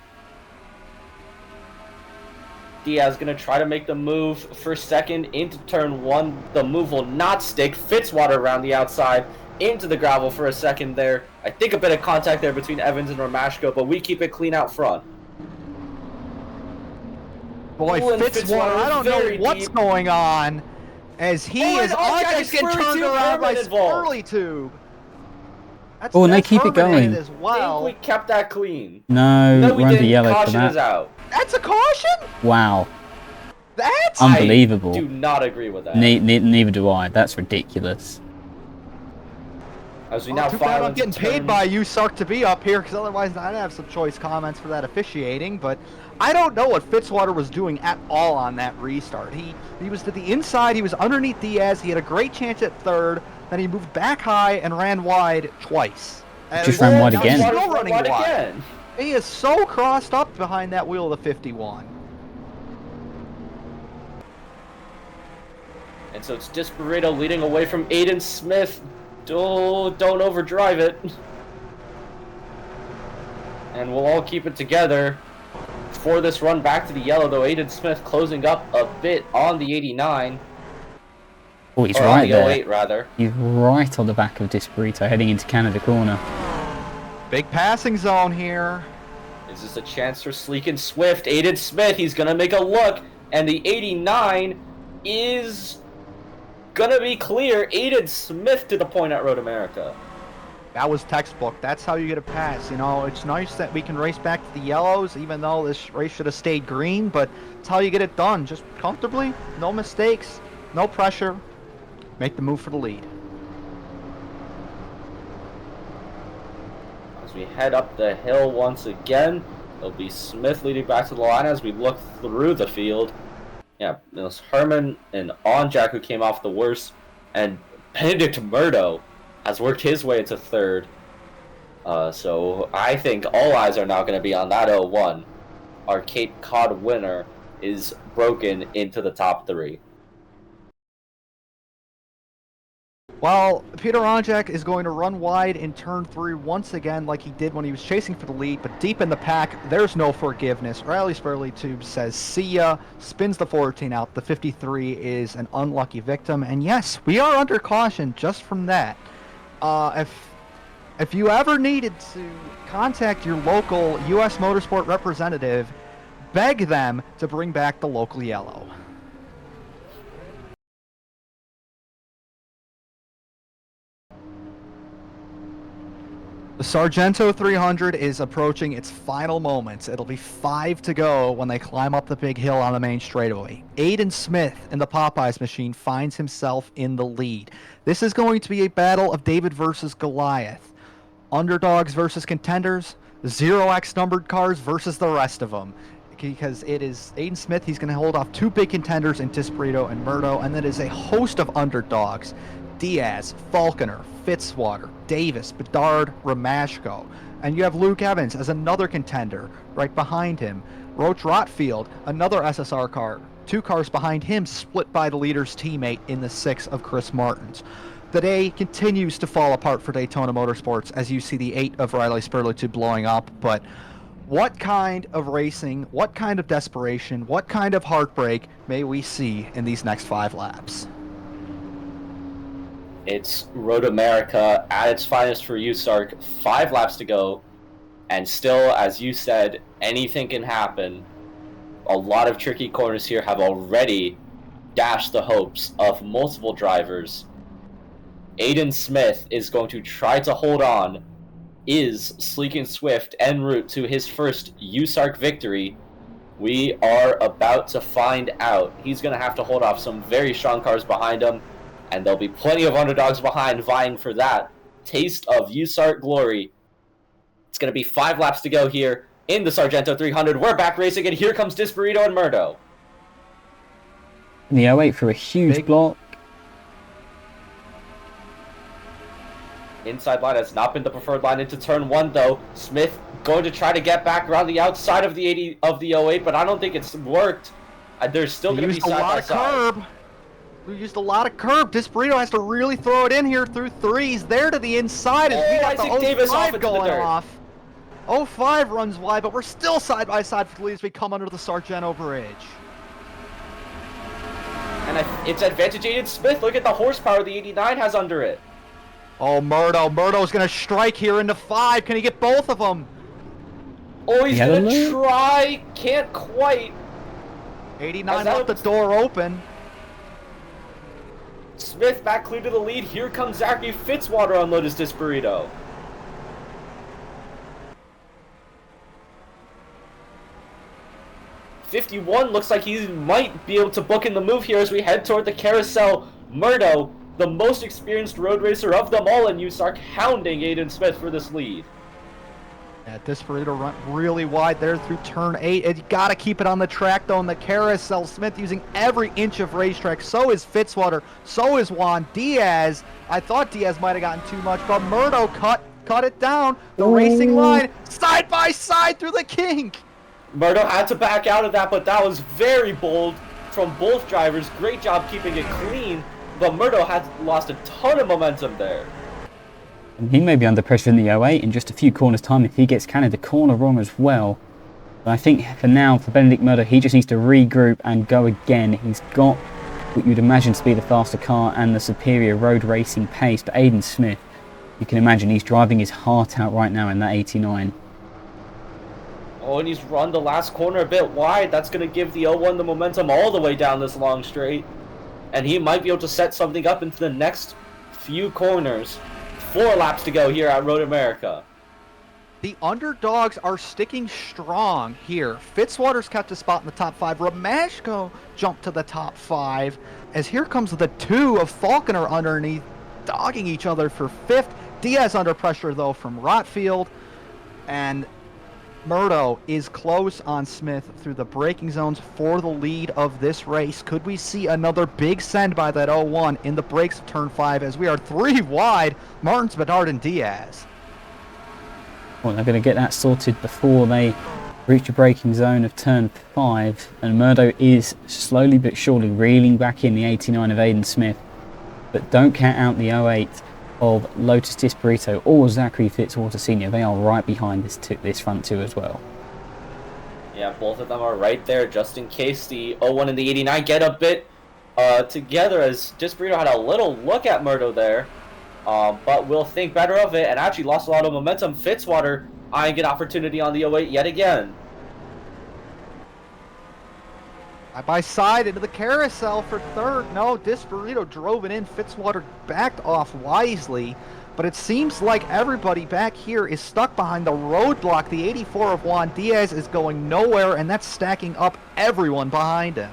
[SPEAKER 1] Diaz going to try to make the move for second into turn 1. The move will not stick. Fitzwater around the outside into the gravel for a second there. I think a bit of contact there between Evans and Romashko, but we keep it clean out front.
[SPEAKER 2] Boy, Fitzwater, I don't know what's going on, as he is almost getting turned around by Spurleytube.
[SPEAKER 3] Oh, and they keep it going.
[SPEAKER 2] As well.
[SPEAKER 1] I think we kept that clean.
[SPEAKER 3] No,
[SPEAKER 1] we
[SPEAKER 3] we're under
[SPEAKER 1] didn't.
[SPEAKER 3] yellow for
[SPEAKER 1] Caution is
[SPEAKER 3] that.
[SPEAKER 1] out.
[SPEAKER 2] That's a caution?
[SPEAKER 3] Wow.
[SPEAKER 2] That's
[SPEAKER 3] unbelievable.
[SPEAKER 1] I do not agree with that.
[SPEAKER 3] Neither do I. That's ridiculous.
[SPEAKER 1] As we now
[SPEAKER 2] too bad
[SPEAKER 1] file
[SPEAKER 2] I'm getting paid by USARC to be up here, because otherwise I'd have some choice comments for that officiating, but I don't know what Fitzwater was doing at all on that restart. He was to the inside, he was underneath Diaz, he had a great chance at third, then he moved back high and ran wide twice.
[SPEAKER 3] Just ran wide again.
[SPEAKER 2] Still running wide again. He is so crossed up behind that wheel of the 51.
[SPEAKER 1] And so it's Disparito leading away from Aiden Smith. Don't overdrive it. And we'll all keep it together for this run back to the yellow, though Aiden Smith closing up a bit on the 89.
[SPEAKER 3] Oh, he's
[SPEAKER 1] or
[SPEAKER 3] right
[SPEAKER 1] on the
[SPEAKER 3] there.
[SPEAKER 1] 08, rather.
[SPEAKER 3] He's right on the back of Disparito, heading into Canada corner.
[SPEAKER 2] Big passing zone here.
[SPEAKER 1] Is this a chance for sleek and swift? Aiden Smith, he's going to make a look, and the 89 is going to be clear. Aiden Smith to the point at Road America.
[SPEAKER 2] That was textbook. That's how you get a pass. You know, it's nice that we can race back to the yellows, even though this race should have stayed green, but it's how you get it done. Just comfortably, no mistakes, no pressure. Make the move for the lead.
[SPEAKER 1] As we head up the hill once again, it'll be Smith leading back to the line as we look through the field. Yeah, it was Herman and Onjack who came off the worst, and Benedict Murdo has worked his way into third. So I think all eyes are now going to be on that 01. Our Cape Cod winner is broken into the top 3.
[SPEAKER 2] Well, Peter Onjak is going to run wide in turn 3 once again like he did when he was chasing for the lead, but deep in the pack, there's no forgiveness. Riley Spurley Tube says, see ya, spins the 14 out. The 53 is an unlucky victim, and yes, we are under caution just from that. If you ever needed to contact your local U.S. Motorsport representative, beg them to bring back the local yellow. The Sargento 300 is approaching its final moments. It'll be 5 to go when they climb up the big hill on the main straightaway. Aiden Smith in the Popeyes machine finds himself in the lead. This is going to be a battle of David versus Goliath. Underdogs versus contenders, 0x numbered cars versus the rest of them. Because it is Aiden Smith, he's going to hold off 2 big contenders in Disparito and Murdo, and then is a host of underdogs. Diaz, Falconer, Fitzwater, Davis, Bedard, Romashko. And you have Luke Evans as another contender right behind him. Roach Rotfield, another SSR car. 2 cars behind him, split by the leader's teammate in the 6 of Chris Martins. The day continues to fall apart for Daytona Motorsports as you see the 8 of Riley Spurley blowing up, but what kind of racing, what kind of desperation, what kind of heartbreak may we see in these next 5 laps?
[SPEAKER 1] It's Road America at its finest for USARC. 5 laps to go, and still, as you said, anything can happen. A lot of tricky corners here have already dashed the hopes of multiple drivers. Aiden Smith is going to try to hold on. Is sleek and swift en route to his first USARC victory? We are about to find out. He's going to have to hold off some very strong cars behind him, and there'll be plenty of underdogs behind vying for that taste of USARC glory. It's going to be 5 laps to go here in the Sargento 300. We're back racing, and here comes Disparito and Murdo.
[SPEAKER 3] The 08 for a huge block.
[SPEAKER 1] Inside line has not been the preferred line into turn 1, though. Smith going to try to get back around the outside of the 80 of the 08, but I don't think it's worked. There's still going to be side by side.
[SPEAKER 2] We used a lot of curb. Disparito has to really throw it in here through 3s. There to the inside as we got the
[SPEAKER 1] Davis
[SPEAKER 2] 05 going off. 05 runs wide, but we're still side by side for the lead as we come under the Sargento bridge.
[SPEAKER 1] And it's advantage Aiden Smith. Look at the horsepower the 89 has under it.
[SPEAKER 2] Oh, Murdo's going to strike here into 5. Can he get both of them?
[SPEAKER 1] Oh, he's going to try. Can't quite.
[SPEAKER 2] 89 left the door open.
[SPEAKER 1] Smith back clear to the lead. Here comes Zachary Fitzwater on Lotus Disparito. .51 looks like he might be able to book in the move here as we head toward the carousel. Murdo, the most experienced road racer of them all in USARC, hounding Aiden Smith for this lead.
[SPEAKER 2] Yeah, Disparito run really wide there through turn 8. You got to keep it on the track, though, in the carousel. Smith using every inch of racetrack. So is Fitzwater. So is Juan Diaz. I thought Diaz might have gotten too much, but Murdo cut it down. The racing line, side by side through the kink.
[SPEAKER 1] Murdo had to back out of that, but that was very bold. from both drivers. Great job keeping it clean, but Murdo has lost a ton of momentum there.
[SPEAKER 3] And he may be under pressure in the 08 in just a few corners time if he gets Canada corner wrong as well. But I think for now, for Benedict Murdo, he just needs to regroup and go again. He's got what you'd imagine to be the faster car and the superior road racing pace. But Aiden Smith, you can imagine he's driving his heart out right now in that 89.
[SPEAKER 1] Oh, and he's run the last corner a bit wide. That's going to give the 01 the momentum all the way down this long straight. And he might be able to set something up into the next few corners. 4 laps to go here at Road America.
[SPEAKER 2] The underdogs are sticking strong here. Fitzwater's kept a spot in the top 5. Romashko jumped to the top 5. As here comes the 2 of Falconer underneath, dogging each other for 5th. Diaz under pressure, though, from Rotfield. And Murdo is close on Smith through the braking zones for the lead of this race. Could we see another big send by that 01 in the brakes of turn 5 as we are 3 wide? Martins, Bedard, and Diaz.
[SPEAKER 3] Well, they're going to get that sorted before they reach the braking zone of turn 5. And Murdo is slowly but surely reeling back in the 89 of Aiden Smith. But don't count out the 08 of Lotus Disparito or Zachary Fitzwater Sr. They are right behind this front 2 as well.
[SPEAKER 1] Yeah, both of them are right there just in case the 01 and the 89 get a bit together, as Disparito had a little look at Murdo there. But will think better of it and actually lost a lot of momentum. Fitzwater eyeing an opportunity on the 08 yet again.
[SPEAKER 2] Side by side into the carousel for 3rd. No, Disparito drove it in. Fitzwater backed off wisely. But it seems like everybody back here is stuck behind the roadblock. The 84 of Juan Diaz is going nowhere, and that's stacking up everyone behind him.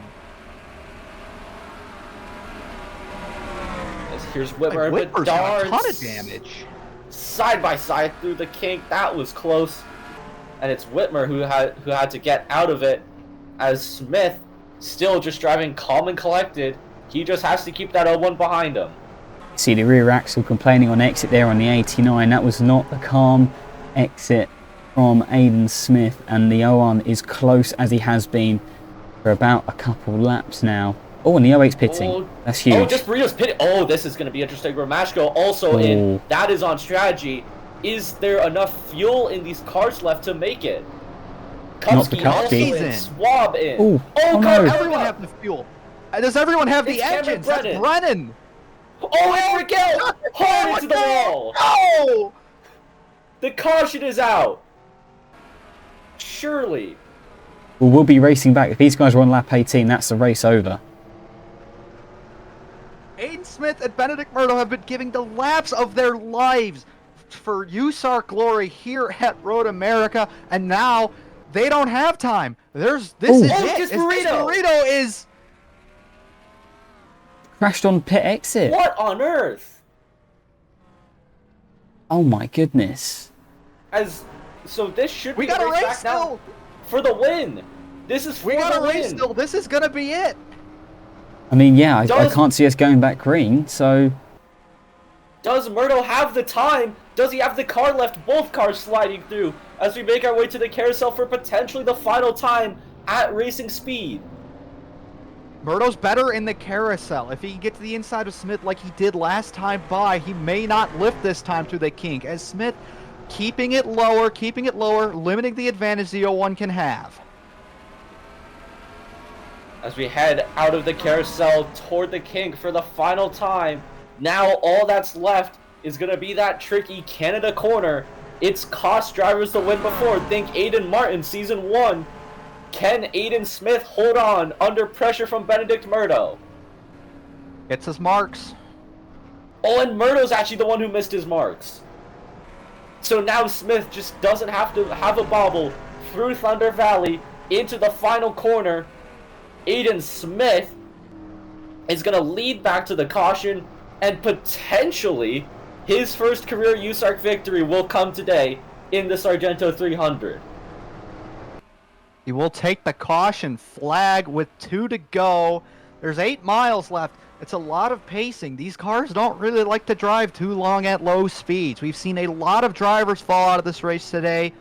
[SPEAKER 1] Here's Whitmer,
[SPEAKER 2] Whitmer's
[SPEAKER 1] but
[SPEAKER 2] got a ton of
[SPEAKER 1] darts
[SPEAKER 2] damage.
[SPEAKER 1] side by side through the kink. That was close, and it's Whitmer who had to get out of it, as Smith still just driving calm and collected. He just has to keep that 01 behind him.
[SPEAKER 3] See the rear axle complaining on exit there on the 89. That was not the calm exit from Aiden Smith, and the 01 is close as he has been for about a couple laps now. Oh, and the 08's pitting.
[SPEAKER 1] Oh,
[SPEAKER 3] that's huge.
[SPEAKER 1] Oh, just Burrito's pitting. Oh, this is going to be interesting. Romashko also in. That is on strategy. Is there enough fuel in these cars left to make it? Kupski also in. Swab in.
[SPEAKER 3] Ooh.
[SPEAKER 1] Oh,
[SPEAKER 3] no.
[SPEAKER 2] Everyone have the fuel. Does everyone have the engines? That's Brennan.
[SPEAKER 1] Oh, it's Raquel. Hard into the wall.
[SPEAKER 2] No!
[SPEAKER 1] The caution is out. Surely.
[SPEAKER 3] Well, we'll be racing back. If these guys are on lap 18, that's the race over.
[SPEAKER 2] Aiden Smith and Benedict Murdo have been giving the laps of their lives for USARC glory here at Road America, and now they don't have time. This is it. Disparito is
[SPEAKER 3] crashed on pit exit.
[SPEAKER 1] What on earth?
[SPEAKER 3] Oh my goodness.
[SPEAKER 1] So this should be
[SPEAKER 2] we got a race still
[SPEAKER 1] for the win. This is for
[SPEAKER 2] we got
[SPEAKER 1] the
[SPEAKER 2] a race
[SPEAKER 1] win.
[SPEAKER 2] still. This is gonna be it.
[SPEAKER 3] I mean, yeah, I can't see us going back green, so...
[SPEAKER 1] Does Murdo have the time? Does he have the car left? Both cars sliding through as we make our way to the carousel for potentially the final time at racing speed.
[SPEAKER 2] Murdo's better in the carousel. If he can get to the inside of Smith like he did last time by, he may not lift this time through the kink. As Smith keeping it lower, limiting the advantage the 01 can have.
[SPEAKER 1] As we head out of the carousel toward the kink for the final time, now all that's left is going to be that tricky Canada corner. It's cost drivers the win before. Think Aiden Martin, Season 1. Can Aiden Smith hold on under pressure from Benedict Murdo?
[SPEAKER 2] Gets his marks.
[SPEAKER 1] Oh, and Murdo's actually the one who missed his marks. So now Smith just doesn't have to have a bobble through Thunder Valley into the final corner. Aiden Smith is going to lead back to the caution, and potentially his first career USARC victory will come today in the Sargento 300.
[SPEAKER 2] He will take the caution flag with 2 to go. There's 8 miles left. It's a lot of pacing. These cars don't really like to drive too long at low speeds. We've seen a lot of drivers fall out of this race today.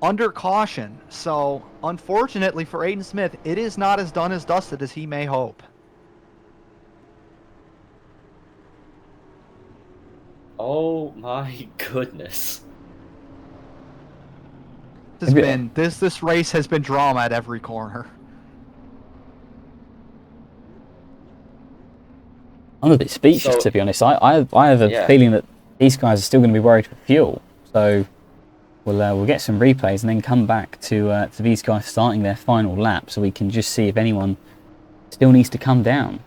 [SPEAKER 2] under caution. So, unfortunately for Aiden Smith, it is not as done as dusted as he may hope.
[SPEAKER 1] Oh my goodness.
[SPEAKER 2] This race has been drama at every corner.
[SPEAKER 3] I'm a bit speechless, to be honest. I have a feeling that these guys are still going to be worried for fuel. So we'll get some replays and then come back to these guys starting their final lap, so we can just see if anyone still needs to come down.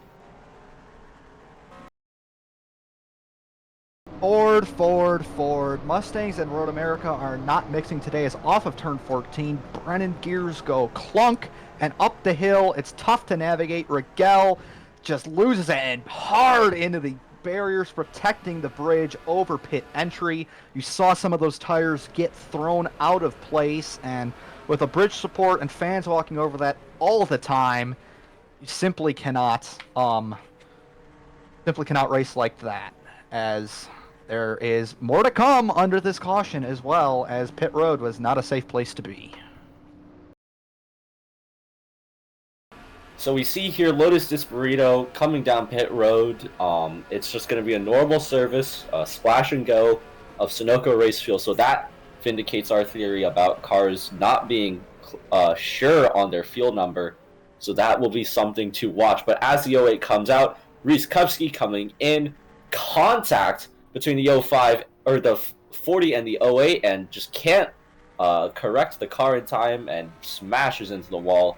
[SPEAKER 2] Ford. Mustangs and Road America are not mixing today. As off of turn 14, Brennan gears go clunk and up the hill. It's tough to navigate. Rigel just loses it and hard into the barriers protecting the bridge over pit entry. You saw some of those tires get thrown out of place, and with a bridge support and fans walking over that all the time, you simply cannot race like that, as there is more to come under this caution, as well as pit road was not a safe place to be.
[SPEAKER 1] So we see here Lotus Disburrito coming down pit road. It's just going to be a normal service, splash and go of Sunoco race fuel. So that vindicates our theory about cars not being sure on their fuel number. So that will be something to watch. But as the 08 comes out, Reese Kupski coming in, contact between the 05 or the 40 and the 08, and just can't correct the car in time and smashes into the wall.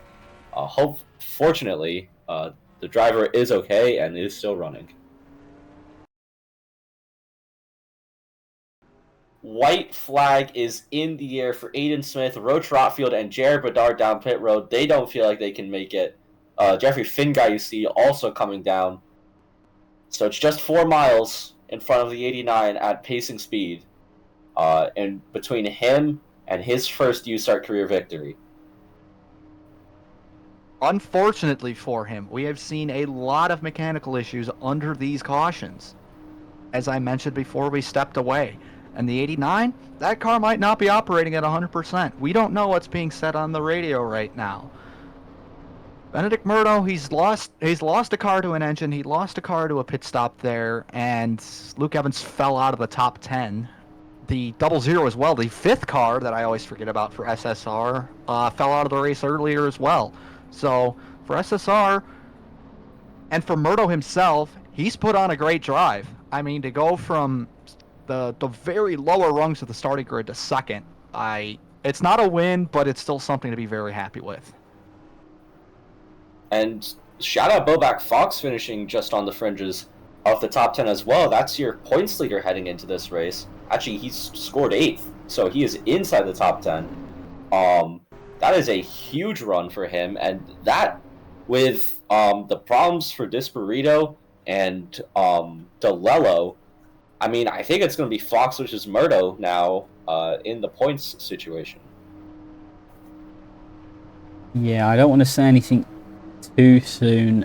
[SPEAKER 1] Fortunately, the driver is okay and is still running. White flag is in the air for Aiden Smith, Roach Rotfield, and Jared Bedard down pit road. They don't feel like they can make it. Jeffrey Finguy, you see, also coming down. So it's just 4 miles in front of the 89 at pacing speed, and between him and his first USARC career victory.
[SPEAKER 2] Unfortunately for him, we have seen a lot of mechanical issues under these cautions, as I mentioned before we stepped away. And the 89, that car might not be operating at 100%. We don't know what's being said on the radio right now. Benedict Murdo, he's lost a car to an engine, he lost a car to a pit stop there, and Luke Evans fell out of the top 10. The 00 as well, the 5th car that I always forget about for SSR, fell out of the race earlier as well. So for SSR and for Murdo himself, he's put on a great drive. I mean, to go from the very lower rungs of the starting grid to second, it's not a win, but it's still something to be very happy with.
[SPEAKER 1] And shout out Bobak Fox finishing just on the fringes of the top 10 as well. That's your points leader heading into this race. Actually, he's scored 8th, so he is inside the top 10. That is a huge run for him, and that, with the problems for Disburrito and DeLello, I mean, I think it's going to be Fox versus Murdo now in the points situation.
[SPEAKER 3] Yeah, I don't want to say anything too soon,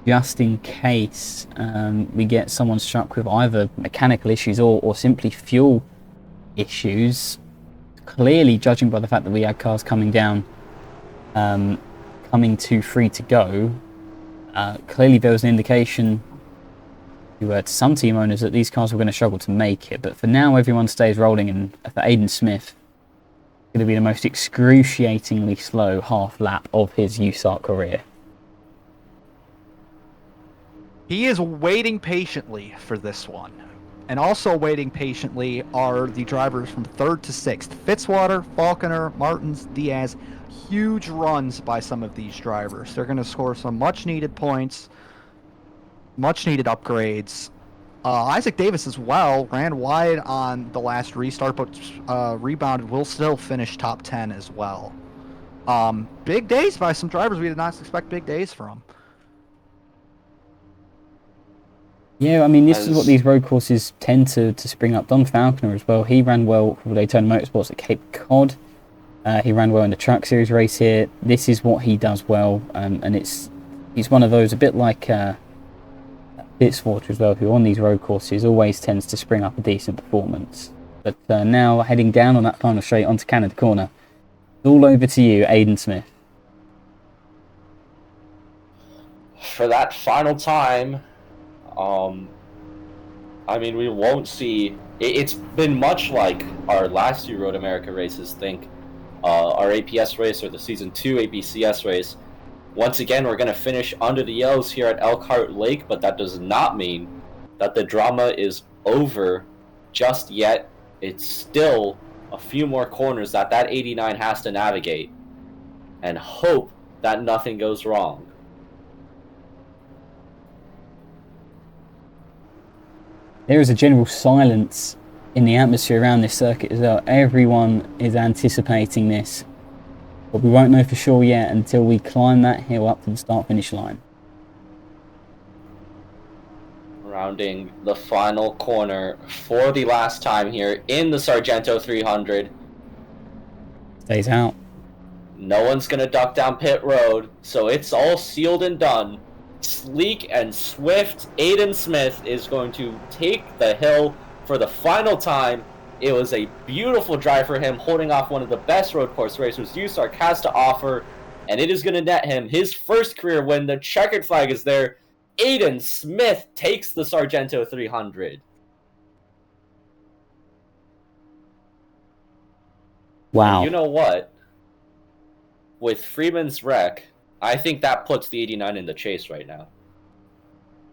[SPEAKER 3] just in case we get someone struck with either mechanical issues or simply fuel issues. Clearly, judging by the fact that we had cars coming down, coming to free to go, clearly there was an indication to some team owners that these cars were going to struggle to make it. But for now, everyone stays rolling, and for Aiden Smith, it's going to be the most excruciatingly slow half lap of his USARC career.
[SPEAKER 2] He is waiting patiently for this one. And also waiting patiently are the drivers from 3rd to 6th. Fitzwater, Falconer, Martins, Diaz. Huge runs by some of these drivers. They're going to score some much-needed points, much-needed upgrades. Isaac Davis as well ran wide on the last restart, but rebounded, will still finish top 10 as well. Big days by some drivers we did not expect big days from.
[SPEAKER 3] Yeah, I mean, this is what these road courses tend to spring up. Don Falconer as well, he ran well for Daytona Motorsports at Cape Cod. He ran well in the Truck Series race here. This is what he does well, and he's one of those, a bit like Fitzwater as well, who on these road courses always tends to spring up a decent performance. But now heading down on that final straight onto Canada corner. All over to you, Aiden Smith.
[SPEAKER 1] For that final time, I mean, we won't see. It's been much like our last few Road America races. Think our APS race or the Season 2 ABCS race. Once again, we're going to finish under the yellows here at Elkhart Lake, but that does not mean that the drama is over just yet. It's still a few more corners that 89 has to navigate and hope that nothing goes wrong.
[SPEAKER 3] There is a general silence in the atmosphere around this circuit as well. Everyone is anticipating this, but we won't know for sure yet until we climb that hill up to the start-finish line.
[SPEAKER 1] Rounding the final corner for the last time here in the Sargento 300.
[SPEAKER 3] Stays out.
[SPEAKER 1] No one's going to duck down pit road, so it's all sealed and done. Sleek and swift, Aiden Smith is going to take the hill for the final time. It was a beautiful drive for him, holding off one of the best road course racers USARC has to offer, and it is going to net him his first career win. The checkered flag is there. Aiden Smith takes the Sargento 300.
[SPEAKER 3] Wow.
[SPEAKER 1] And you know what? With Freeman's wreck, I think that puts the 89 in the chase right now.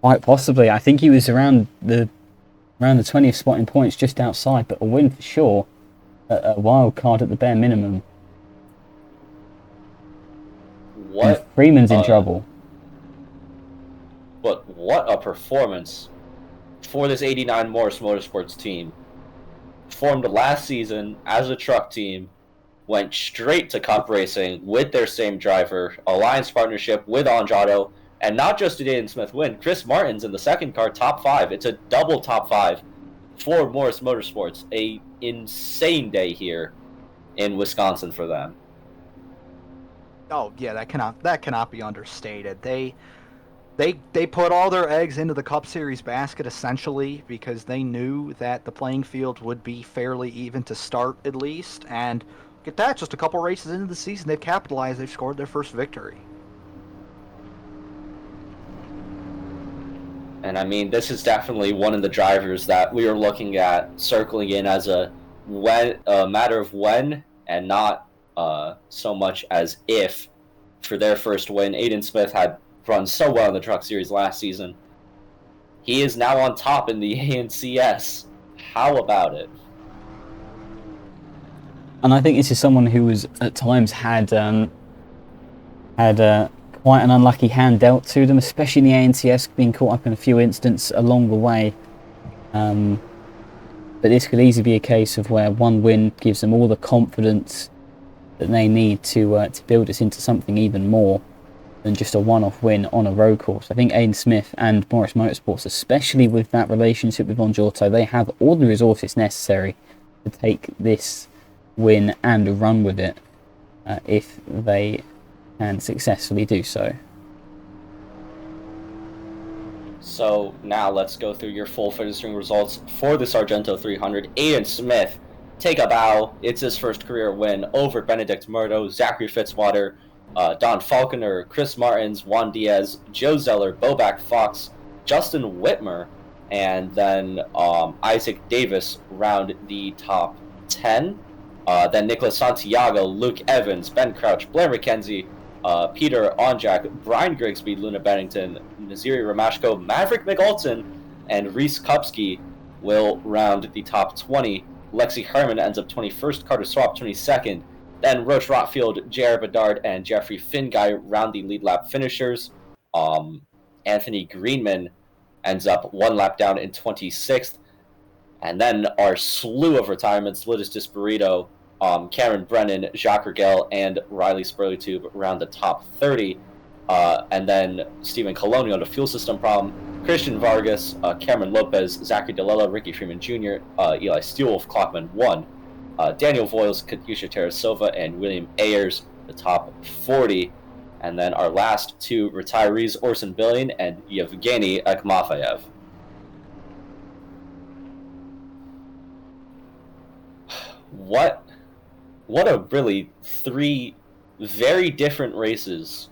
[SPEAKER 3] Quite possibly. I think he was around the 20th spot in points, just outside, but a win for sure. A wild card at the bare minimum.
[SPEAKER 1] What?
[SPEAKER 3] And Freeman's in trouble.
[SPEAKER 1] But what a performance for this 89 Morris Motorsports team. Formed last season as a truck team, went straight to Cup racing with their same driver, alliance partnership with Andrado, and not just did Aiden Smith win, Chris Martin's in the second car, top 5. It's a double top 5 for Morris Motorsports. A insane day here in Wisconsin for them.
[SPEAKER 2] Oh yeah, that cannot be understated. They put all their eggs into the Cup Series basket essentially because they knew that the playing field would be fairly even to start at least, and get that, just a couple races into the season, they've capitalized, they've scored their first victory.
[SPEAKER 1] And I mean, this is definitely one of the drivers that we are looking at circling in as a matter of when and not so much as if for their first win. Aiden Smith had run so well in the Truck Series last season. He is now on top in the ANCS. How about it?
[SPEAKER 3] And I think this is someone who was at times had quite an unlucky hand dealt to them, especially in the ANCS, being caught up in a few incidents along the way. But this could easily be a case of where one win gives them all the confidence that they need to build this into something even more than just a one-off win on a road course. I think Aiden Smith and Morris Motorsports, especially with that relationship with Bongiorto, they have all the resources necessary to take this win and run with it if they can successfully do so.
[SPEAKER 1] So now let's go through your full finishing results for the Sargento 300. Aiden Smith, take a bow. It's his first career win over Benedict Murdo, Zachary Fitzwater, Don Falconer, Chris Martins, Juan Diaz, Joe Zeller, Boback Fox, Justin Whitmer, and then Isaac Davis round the top 10. Then Nicholas Santiago, Luke Evans, Ben Crouch, Blair McKenzie, Peter Onjak, Brian Grigsby, Luna Bennington, Naziri Ramashko, Maverick McAlton, and Reese Kupski will round the top 20. Lexi Herman ends up 21st, Carter Swap 22nd. Then Roach Rotfield, Jared Bedard, and Jeffrey Finguy round the lead lap finishers. Anthony Greenman ends up one lap down in 26th. And then our slew of retirements, Lidus Disparito, Cameron Brennan, Jacques Rigel, and Riley Spurleytube around the top 30. And then Stephen Colonial, the fuel system problem, Christian Vargas, Cameron Lopez, Zachary DeLella, Ricky Freeman Jr., Eli Steelwolf, Clockman 1, Daniel Voiles, Katusha Terrasova, and William Ayers, the top 40. And then our last two retirees, Orson Billion and Yevgeny Akhmafayev. what a really 3 very different races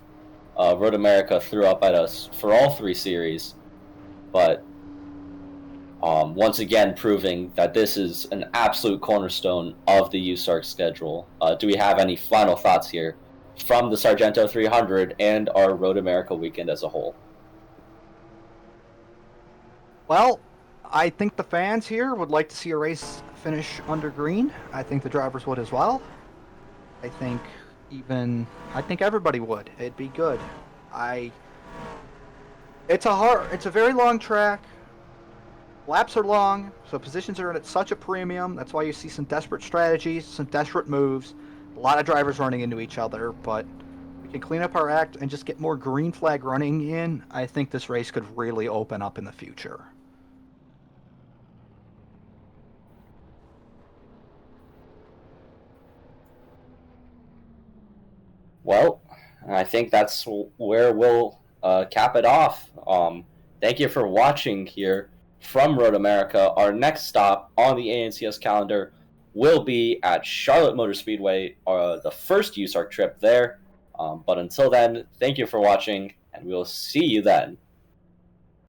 [SPEAKER 1] Road America threw up at us for all 3 series, but once again proving that this is an absolute cornerstone of the USARC schedule. Do we have any final thoughts here from the Sargento 300 and our Road America weekend as a whole?
[SPEAKER 2] Well, I think the fans here would like to see a race finish under green. I think the drivers would as well. I think everybody would. It'd be good. It's a very long track. Laps are long, so positions are at such a premium. That's why you see some desperate strategies, some desperate moves, a lot of drivers running into each other, but we can clean up our act and just get more green flag running in. I think this race could really open up in the future.
[SPEAKER 1] Well, I think that's where we'll cap it off. Thank you for watching here from Road America. Our next stop on the ANCS calendar will be at Charlotte Motor Speedway, the first USARC trip there. But until then, thank you for watching, and we'll see you then.